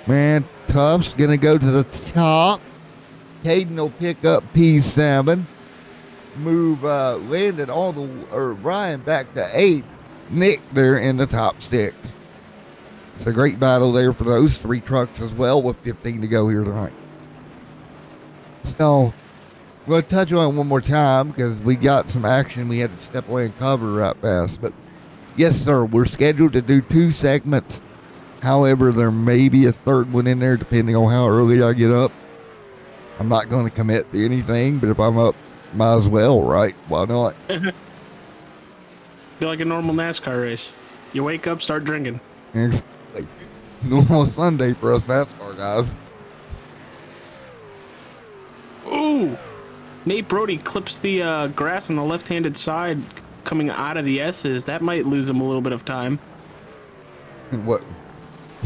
Man, Tufts gonna go to the top. Caden will pick up P7. Move Landon Ryan back to 8. Nick there in the top 6. It's a great battle there for those 3 trucks as well with 15 to go here tonight. So, I'm going to touch on it one more time because we got some action. We had to step away and cover right fast. But, yes, sir, we're scheduled to do 2 segments. However, there may be a third one in there depending on how early I get up. I'm not going to commit to anything, but if I'm up, might as well, right? Why not? Feel like a normal NASCAR race. You wake up, start drinking. Exactly. Normal Sunday for us NASCAR guys. Ooh! Nate Brody clips the grass on the left-handed side coming out of the S's. That might lose him a little bit of time. What,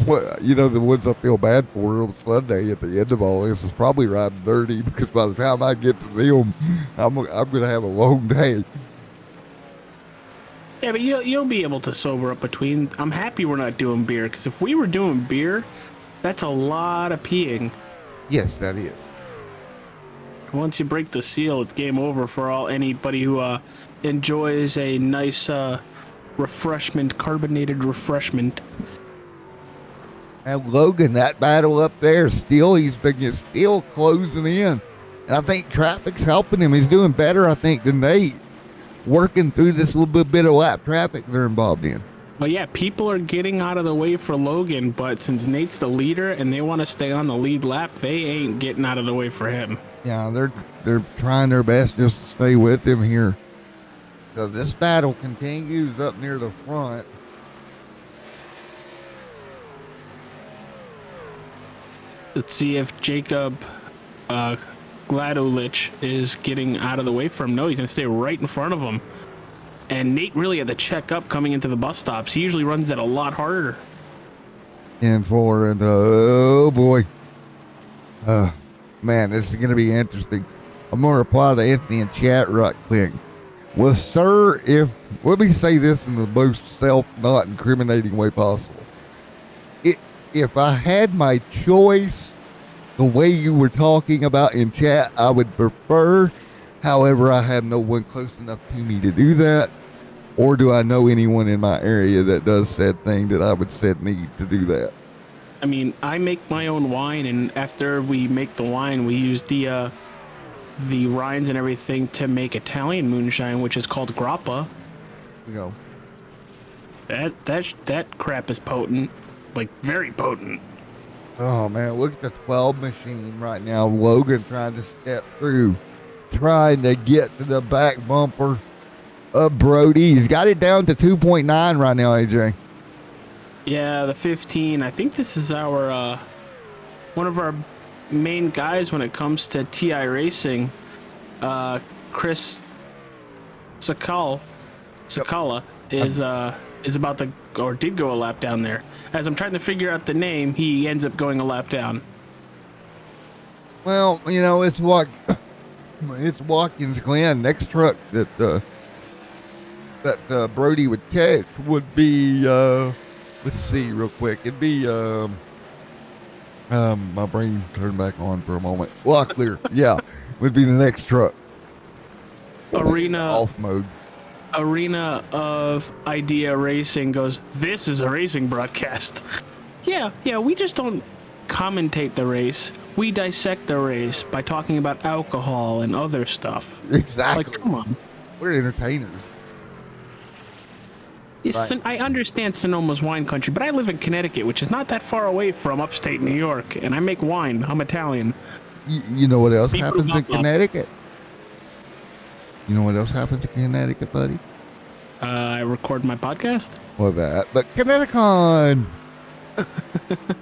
the ones I feel bad for on Sunday at the end of all this is probably riding dirty because by the time I get to them, I'm going to have a long day. Yeah, but you'll be able to sober up between. I'm happy we're not doing beer, because if we were doing beer, that's a lot of peeing. Yes, that is. Once you break the seal, it's game over for anybody who enjoys a nice carbonated refreshment. And Logan, that battle up there, he's still closing in. And I think traffic's helping him. He's doing better, I think, than Nate. Working through this little bit of lap traffic they're involved in. Well, yeah, people are getting out of the way for Logan, but since Nate's the leader and they want to stay on the lead lap, they ain't getting out of the way for him. Yeah, they're trying their best just to stay with him here. So this battle continues up near the front. Let's see if Jacob Gladolich is getting out of the way from him. No, he's going to stay right in front of him. And Nate really had to check up coming into the bus stops. He usually runs that a lot harder. And oh boy. Man, this is going to be interesting. I'm going to reply to Anthony in chat right quick. Well, sir, let me say this in the most not incriminating way possible. If I had my choice, the way you were talking about in chat, I would prefer. However, I have no one close enough to me to do that. Or do I know anyone in my area that does said thing that I would said need to do that? I mean, I make my own wine, and after we make the wine, we use the rinds and everything to make Italian moonshine, which is called grappa. You know. That crap is potent, like very potent. Oh man, look at the 12 machine right now. Logan trying to step through, trying to get to the back bumper of Brody. He's got it down to 2.9 right now, AJ. Yeah, the 15. I think this is our one of our main guys when it comes to TI racing. Chris Sakala is about to or did go a lap down there. As I'm trying to figure out the name, he ends up going a lap down. Well, it's Watkins Glean. Next truck that Brody would catch would be let's see real quick. It'd be my brain turned back on for a moment. Locklear, yeah, would be the next truck. Arena off mode. Arena of Idea Racing goes, this is a racing broadcast. Yeah, we just don't commentate the race. We dissect the race by talking about alcohol and other stuff. Exactly. Like, come on. We're entertainers. Yes, right. I understand Sonoma's wine country, but I live in Connecticut, which is not that far away from upstate New York, and I make wine. I'm Italian. You know what else happens in Connecticut? You know what else happens in Connecticut, buddy? I record my podcast. Well, that. But Connecticon!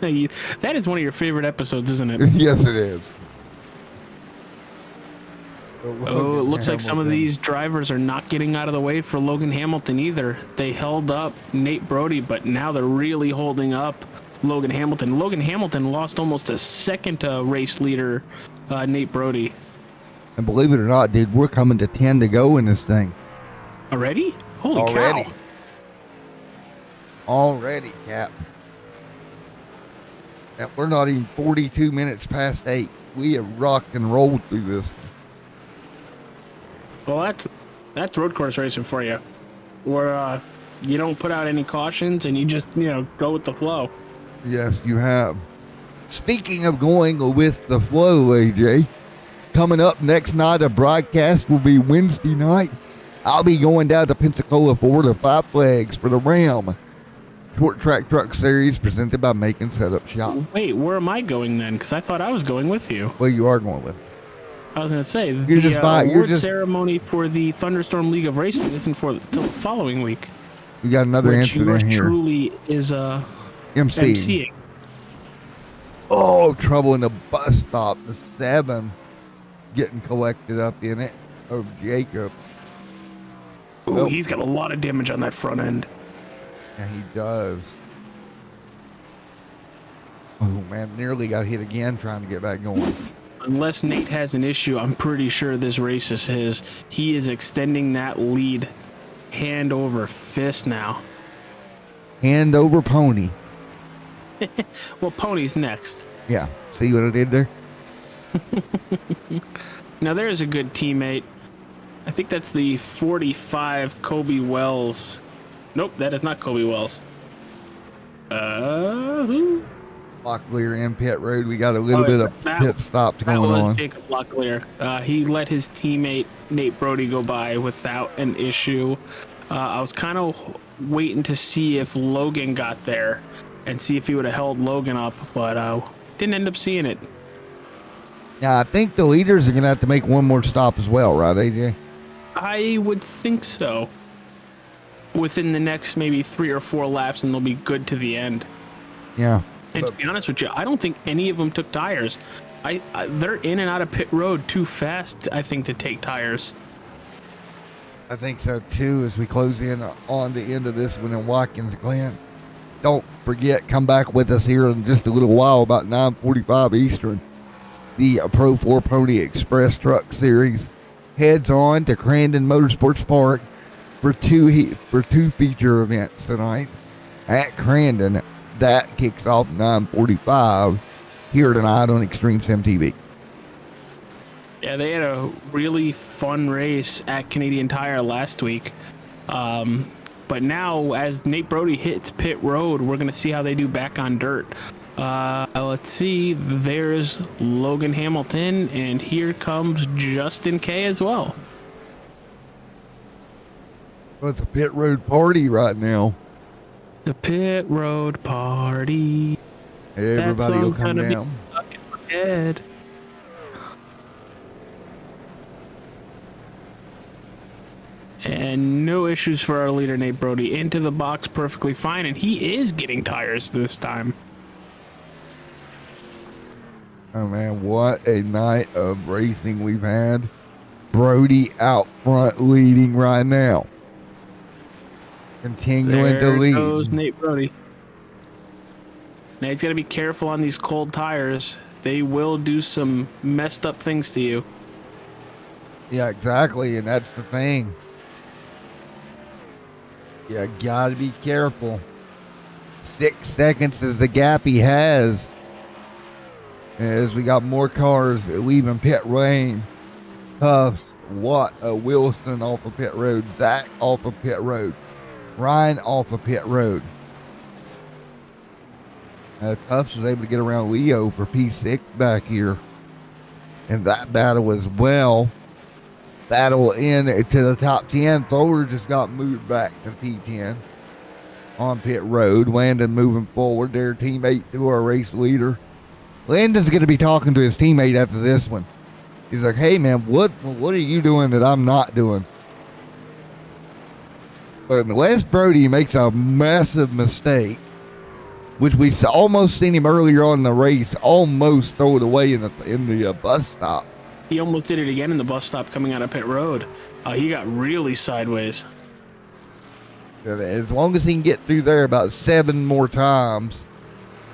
That is one of your favorite episodes, isn't it? Yes, it is. Oh, it looks like some of these drivers are not getting out of the way for Logan Hamilton either. They held up Nate Brody, but now they're really holding up Logan Hamilton. Logan Hamilton lost almost a second to race leader Nate Brody. And believe it or not, dude, we're coming to 10 to go in this thing. Already? Holy Already. cow. Already, Cap. And we're not even 42 minutes past 8. We have rocked and rolled through this. Well, that's road course racing for you, where you don't put out any cautions and you just go with the flow. Yes, you have. Speaking of going with the flow, AJ, coming up next night, a broadcast will be Wednesday night. I'll be going down to Pensacola, Florida, Five Flags for the Ram Short Track Truck Series presented by Macon Setup Shop. Wait, where am I going then? Because I thought I was going with you. Well, you are going with. I was going to say, You're award ceremony for the Thunderstorm League of Racing isn't for the following week. We got another incident here. Truly is MCing. Oh, trouble in the bus stop. The 7 getting collected up in it. Oh, Jacob. Ooh, Nope. He's got a lot of damage on that front end. Yeah, he does. Oh, man, nearly got hit again trying to get back going. Unless Nate has an issue, I'm pretty sure this race is his. He is extending that lead hand over fist now. Hand over pony. Well, Pony's next. Yeah. See what I did there? Now there's a good teammate. I think that's the 45 Kobe Wells. Nope, that is not Kobe Wells. Who? Locklear in pit road. We got a little bit of pit stops going that was on. Jacob Locklear. He let his teammate Nate Brody go by without an issue. I was kind of waiting to see if Logan got there and see if he would have held Logan up, but didn't end up seeing it. Yeah, I think the leaders are going to have to make one more stop as well, right, AJ? I would think so. Within the next maybe 3 or 4 laps, and they'll be good to the end. Yeah. And to be honest with you, I don't think any of them took tires. They're in and out of pit road too fast, I think, to take tires. I think so, too, as we close in on the end of this one in Watkins Glean. Don't forget, come back with us here in just a little while, about 9:45 Eastern. The Pro 4 Pony Express Truck Series heads on to Crandon Motorsports Park for two feature events tonight at Crandon. That kicks off 9:45 here tonight on Extreme Sim TV. Yeah, they had a really fun race at Canadian Tire last week. But now, as Nate Brody hits pit road, we're going to see how they do back on dirt. Let's see. There's Logan Hamilton, and here comes Justin K as well. Well, it's a pit road party right now. The pit road party. Everybody will come down. Stuck in my head. And no issues for our leader, Nate Brody. Into the box perfectly fine, and he is getting tires this time. Oh, man, what a night of racing we've had. Brody out front leading right now. Continuing to lead. There goes Nate Brody. Now he's got to be careful on these cold tires. They will do some messed up things to you. Yeah, exactly, and that's the thing. You gotta be careful. 6 seconds is the gap he has. As we got more cars leaving pit lane. Wilson off of pit road. Zach off of pit road. Ryan off of pit road. Tufts was able to get around Leo for P6 back here. And that battle as well. Battle in to the top 10. Thor just got moved back to P10 on pit road. Landon moving forward. Their teammate to our race leader. Landon's going to be talking to his teammate after this one. He's like, hey man, what are you doing that I'm not doing? But Wes Brody makes a massive mistake, which we almost seen him earlier on in the race, almost throw it away in the bus stop. He almost did it again in the bus stop coming out of pit road. He got really sideways. As long as he can get through there about 7 more times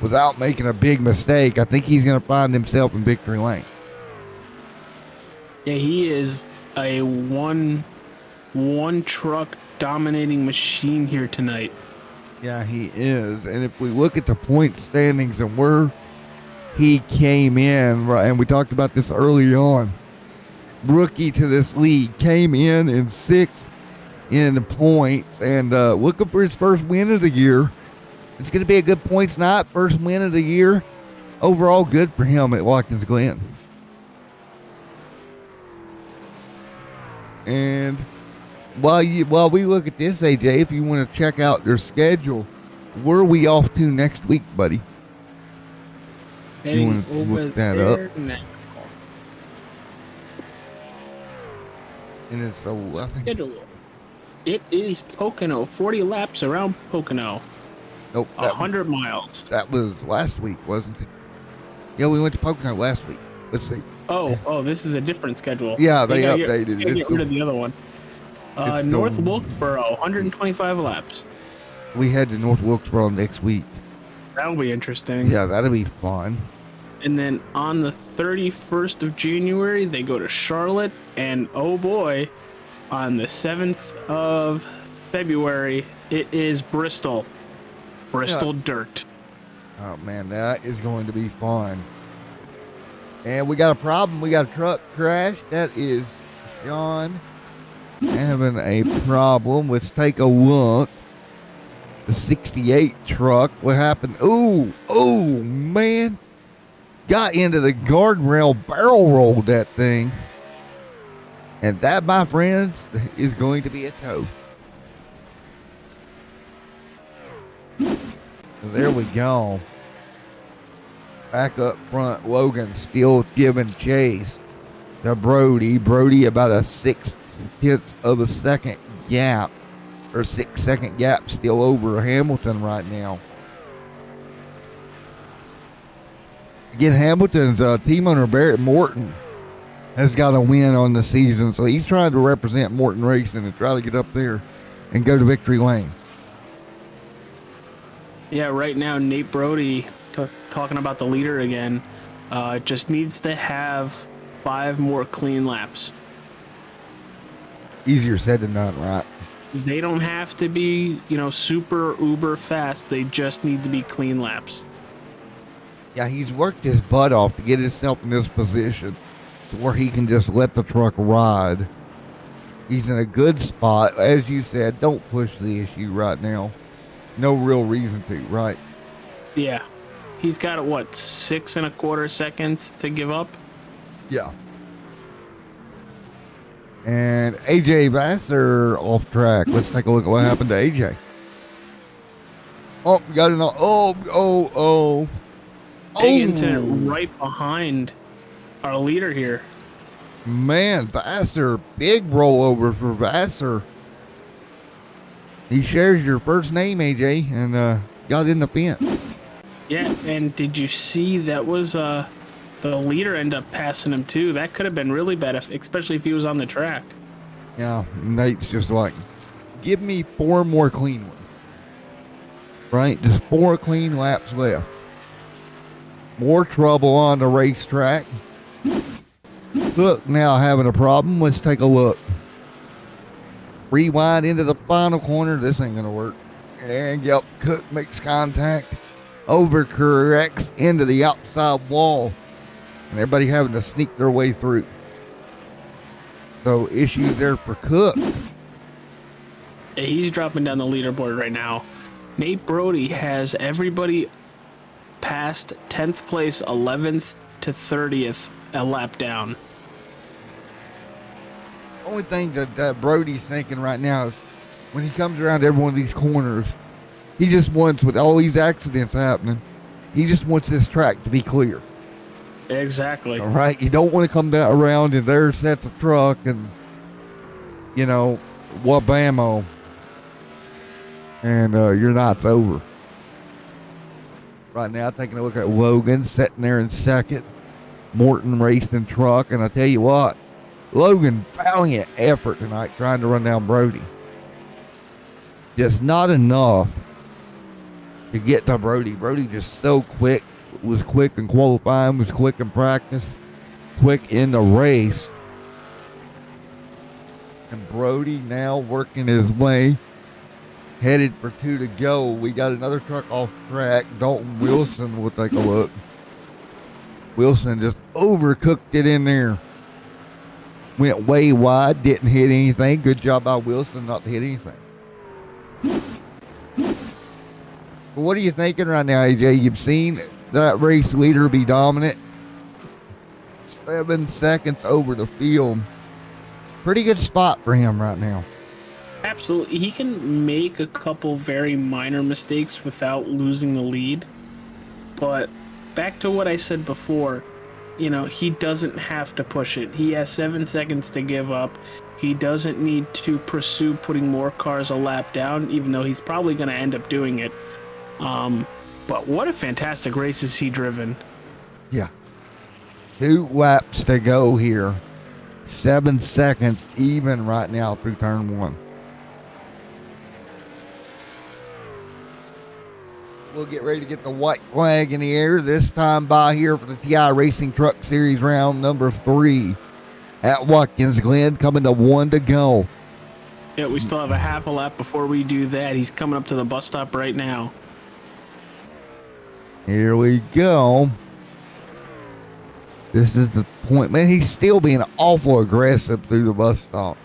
without making a big mistake, I think he's going to find himself in victory lane. Yeah, he is a one truck dominating machine here tonight. Yeah, he is. And if we look at the point standings and where he came in, right, and we talked about this early on, rookie to this league, came in 6th in the points and looking for his first win of the year. It's going to be a good points night, first win of the year. Overall, good for him at Watkins Glean. And while we look at this, AJ, if you want to check out their schedule, where are we off to next week, buddy? Heading You want to over look that there up? now. And it's I think, Schedule. It is Pocono, 40 laps around Pocono, nope, 100 miles. that was last week, wasn't it? Yeah, we went to Pocono last week. Let's see. Oh, this is a different schedule. Yeah, they updated it. Get rid of the other one. North Wilkesboro, 125 laps. We head to North Wilkesboro next week. That'll be interesting. Yeah, that'll be fun. And then on the 31st of January, they go to Charlotte. And oh boy, on the 7th of February, it is Bristol. Bristol Dirt. Oh, man, that is going to be fun. And we got a problem. We got a truck crash. That is John having a problem. Let's take a look. The 68 truck. What happened? Oh, man. Got into the guardrail, barrel rolled that thing. And that, my friends, is going to be a tow. So there we go. Back up front, Logan still giving chase to Brody. Brody about a 6/10 of a second gap, or 6-second gap still over Hamilton right now. Again, Hamilton's team owner Barrett Morton has got a win on the season, so he's trying to represent Morton Racing and try to get up there and go to victory lane. Yeah, right now, Nate Brody, talking about the leader again, just needs to have 5 more clean laps. Easier said than done, right? They don't have to be, super uber fast. They just need to be clean laps. Yeah, he's worked his butt off to get himself in this position to where he can just let the truck ride. He's in a good spot. As you said, don't push the issue right now. No real reason to, right? Yeah. He's got, 6.25 seconds to give up? Yeah. And AJ Vassar off track. Let's take a look at what happened to AJ. Oh, we got it. Oh. Big incident right behind our leader here. Man, Vassar, big rollover for Vassar. He shares your first name, AJ, and got in the fence. Yeah, and did you see that was the leader end up passing him too? That could have been really bad, especially if he was on the track. Yeah, Nate's just like, give me 4 more clean ones. Right? Just 4 clean laps left. More trouble on the racetrack. Look, now having a problem. Let's take a look. Rewind into the final corner. This ain't going to work. And yep, Cook makes contact. Overcorrects into the outside wall. And everybody having to sneak their way through. So issues there for Cook. Yeah, he's dropping down the leaderboard right now. Nate Brody has everybody past 10th place, 11th to 30th, a lap down. Only thing that Brody's thinking right now is when he comes around every one of these corners, he just wants, with all these accidents happening, he just wants this track to be clear. Exactly. All right. You don't want to come down around and there sets a truck and, wabamo. And your night's over. Right now, taking a look at Logan sitting there in second. Morton racing truck. And I tell you what, Logan, valiant effort tonight trying to run down Brody. Just not enough to get to Brody. Brody just so quick, was quick in qualifying, was quick in practice, quick in the race. And Brody now working his way, headed for 2 to go. We got another truck off track. Dalton Wilson will take a look. Wilson just overcooked it in there. Went way wide, didn't hit anything. Good job by Wilson not to hit anything. But what are you thinking right now, AJ? You've seen that race leader be dominant. 7 seconds over the field. Pretty good spot for him right now. Absolutely. He can make a couple very minor mistakes without losing the lead. But back to what I said before, he doesn't have to push it. He has 7 seconds to give up. He doesn't need to pursue putting more cars a lap down, even though he's probably going to end up doing it. But what a fantastic race has he driven. Yeah. 2 laps to go here. 7 seconds even right now through turn 1. We'll get ready to get the white flag in the air this time by here for the TI Racing Truck Series round number 3 at Watkins Glean, coming to 1 to go. Yeah, we still have a half a lap before we do that. He's coming up to the bus stop right now. Here we go. This is the point. Man, he's still being awful aggressive through the bus stop.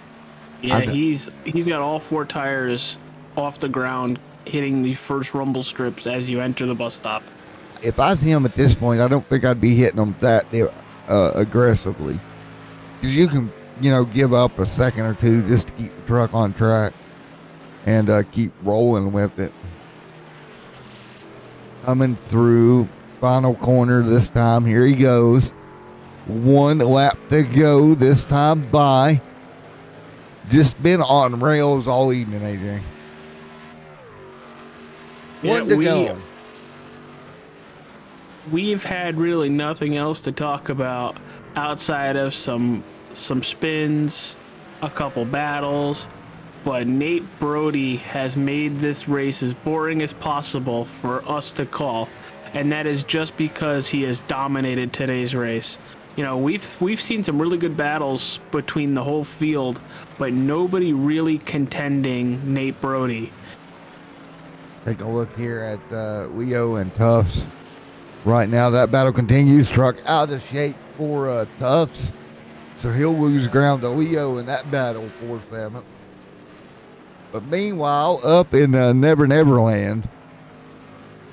Yeah, he's got all 4 tires off the ground, hitting the first rumble strips as you enter the bus stop. If I see him at this point, I don't think I'd be hitting him that aggressively. Because you can, give up a second or 2 just to keep the truck on track and keep rolling with it. Coming through final corner this time. Here he goes. 1 lap to go this time by. Just been on rails all evening, AJ. Yeah, 1 to go. We've had really nothing else to talk about outside of some spins, a couple battles, but Nate Brody has made this race as boring as possible for us to call, and that is just because he has dominated today's race. We've seen some really good battles between the whole field, but nobody really contending Nate Brody. Take a look here at Leo and Tufts. Right now, that battle continues. Truck out of shape for Tufts. So he'll lose ground to Leo in that battle for 7th. But meanwhile, up in Never Never Land,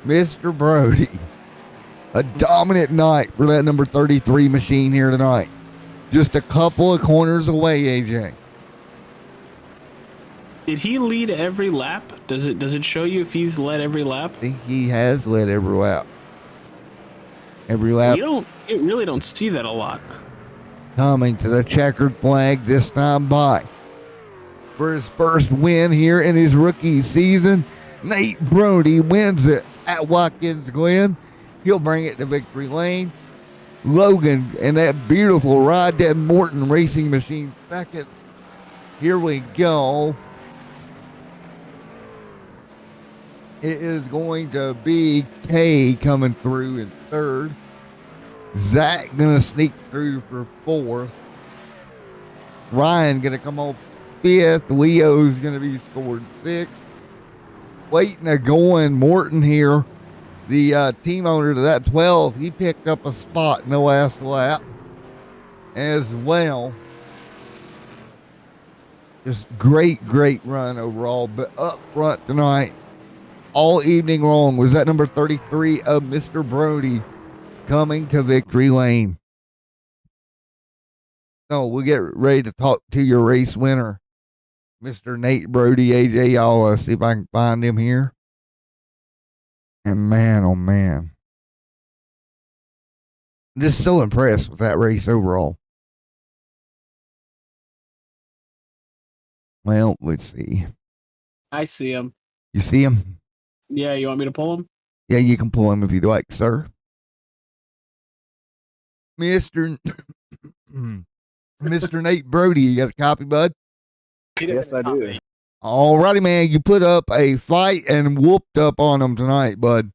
Mr. Brody. A dominant night for that number 33 machine here tonight. Just a couple of corners away, AJ. Did he lead every lap? Does it show you if he's led every lap? I think he has led every lap. Every lap. You really don't see that a lot. Coming to the checkered flag this time by. For his first win here in his rookie season, Nate Brody wins it at Watkins Glean. He'll bring it to victory lane. Logan and that beautiful ride, that Morton Racing Machine second. Here we go. It is going to be Kay coming through in 3rd. Zach going to sneak through for 4th. Ryan going to come on 5th. Leo's going to be scored 6th. Waiting to go in Morton here. The team owner to that 12, he picked up a spot in the last lap as well. Just great run overall. But up front tonight, all evening long, was that number 33 of Mr. Brody coming to victory lane. So we'll get ready to talk to your race winner, Mr. Nate Brody. AJ, I'll see if I can find him here. And man, oh man. Just so impressed with that race overall. Well, let's see. I see him. You see him? Yeah, you want me to pull him? Yeah, you can pull him if you'd like, sir. Mr. Mr. Nate Brody, you got a copy, bud? Yes, I do. Alrighty, man. You put up a fight and whooped up on them tonight, bud.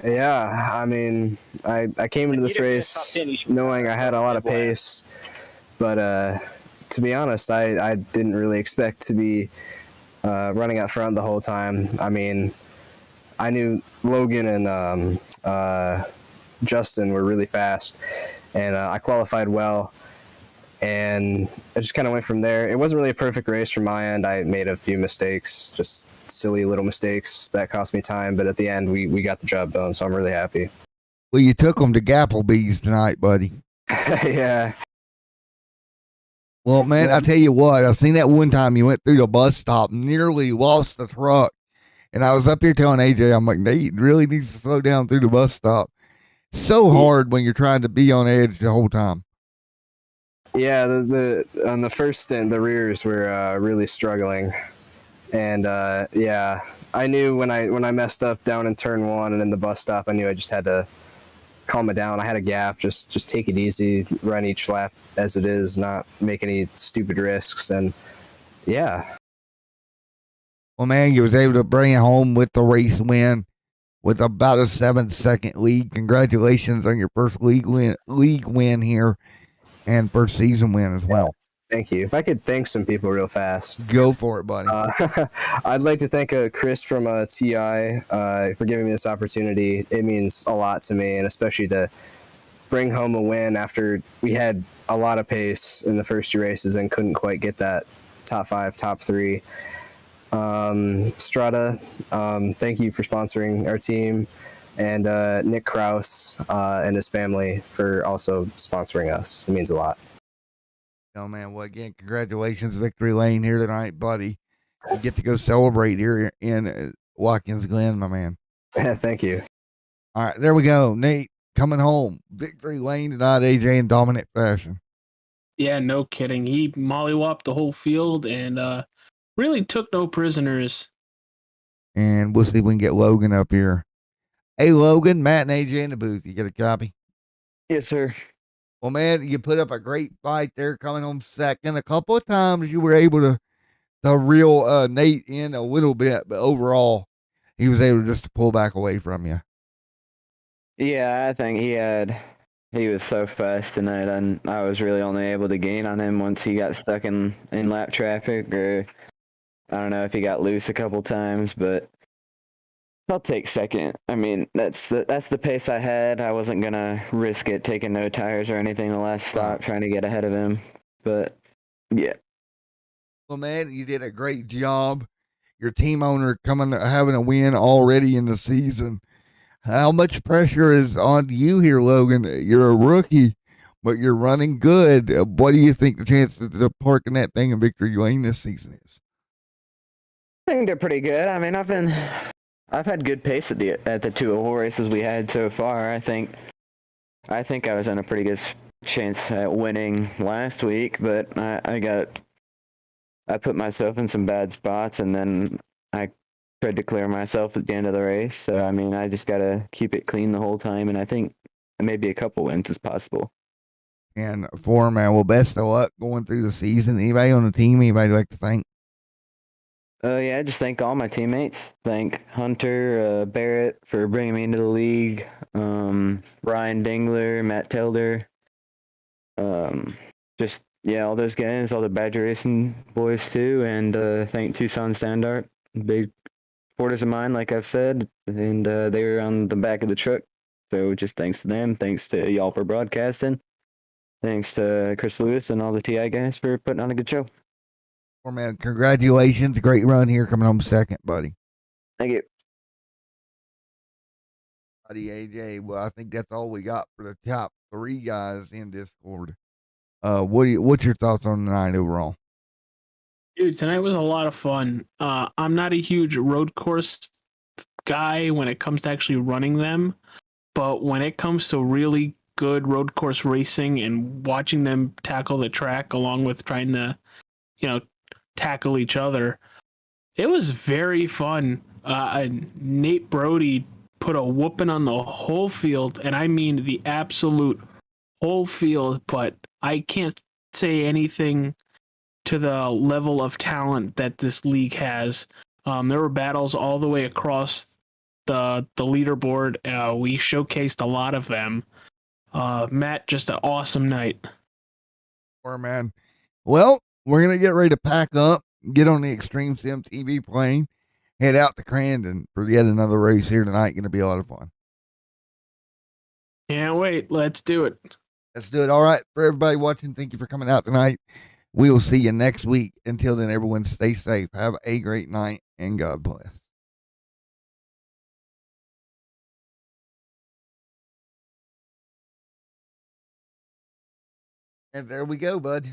Yeah, I mean, I came into this race knowing I had a lot of pace, but to be honest, I didn't really expect to be running out front the whole time. I mean, I knew Logan and Justin were really fast, and I qualified well. And I just kind of went from there. It wasn't really a perfect race from my end. I made a few mistakes, just silly little mistakes that cost me time. But at the end, we got the job done, so I'm really happy. Well, you took them to Gapplebee's tonight, buddy. Yeah. Well, man, I tell you what, I've seen that one time you went through the bus stop, nearly lost the truck. And I was up here telling AJ, I'm like, Nate really needs to slow down through the bus stop. So hard when you're trying to be on edge the whole time. Yeah, the on the first stint, the rears were really struggling, and yeah, I knew when I messed up down in turn one and in the bus stop, I knew I just had to calm it down. I had a gap, just take it easy, run each lap as it is, not make any stupid risks, and yeah. Well, man, you was able to bring it home with the race win with about a 7-second lead. Congratulations on your first league win here. And first season win as well. Thank you. If I could thank some people real fast. Go for it, buddy. I'd like to thank Chris from TI for giving me this opportunity. It means a lot to me, and especially to bring home a win after we had a lot of pace in the first two races and couldn't quite get that top 5, top 3. Strata, thank you for sponsoring our team. And Nick Kraus and his family for also sponsoring us. It means a lot. Oh, man. Well, again, congratulations, Victory Lane here tonight, buddy. You get to go celebrate here in Watkins Glen, my man. Yeah, thank you. All right, there we go. Nate coming home. Victory Lane tonight, AJ, in dominant fashion. Yeah, no kidding. He mollywopped the whole field and really took no prisoners. And we'll see if we can get Logan up here. Hey, Logan, Matt, and AJ in the booth. You get a copy? Yes, sir. Well, man, you put up a great fight there, coming home second. A couple of times you were able to reel Nate in a little bit, but overall, he was able just to pull back away from you. Yeah, I think he was so fast tonight, and I was really only able to gain on him once he got stuck in lap traffic, or I don't know if he got loose a couple times, but I'll take second. I mean, that's the pace I had. I wasn't gonna risk it taking no tires or anything the last stop, trying to get ahead of him. But yeah. Well, man, you did a great job. Your team owner having a win already in the season. How much pressure is on you here, Logan? You're a rookie, but you're running good. What do you think the chances of parking that thing in Victory Lane this season is? I think they're pretty good. I mean, I've had good pace at the 2 oval races we had so far. I think I was in a pretty good chance at winning last week, but I put myself in some bad spots, and then I tried to clear myself at the end of the race. So I mean, I just gotta keep it clean the whole time, and I think maybe a couple wins is possible. And for man, well, best of luck going through the season. Anybody on the team? Anybody you'd like to thank? Yeah, I just thank all my teammates. Thank Hunter, Barrett for bringing me into the league. Ryan Dingler, Matt Telder. All those guys, all the Badger Racing boys too, and thank Tucson Standart, big supporters of mine, like I've said, and they were on the back of the truck. So just thanks to them. Thanks to y'all for broadcasting. Thanks to Chris Lewis and all the TI guys for putting on a good show. Oh, man, congratulations. Great run here, coming home second, buddy. Thank you. Buddy AJ, well, I think that's all we got for the top 3 guys in Discord. What's your thoughts on the night overall? Dude, tonight was a lot of fun. I'm not a huge road course guy when it comes to actually running them, but when it comes to really good road course racing and watching them tackle the track along with trying to, tackle each other, it was very fun. Nate Brody put a whooping on the whole field, and I mean the absolute whole field, but I can't say anything to the level of talent that this league has. There were battles all the way across the leaderboard. We showcased a lot of them. Matt, just an awesome night. Poor man. Well, we're going to get ready to pack up, get on the Extreme Sim TV plane, head out to Crandon for yet another race here tonight. Going to be a lot of fun. Can't wait. Let's do it. Let's do it. All right. For everybody watching, thank you for coming out tonight. We will see you next week. Until then, everyone stay safe. Have a great night, and God bless. And there we go, bud.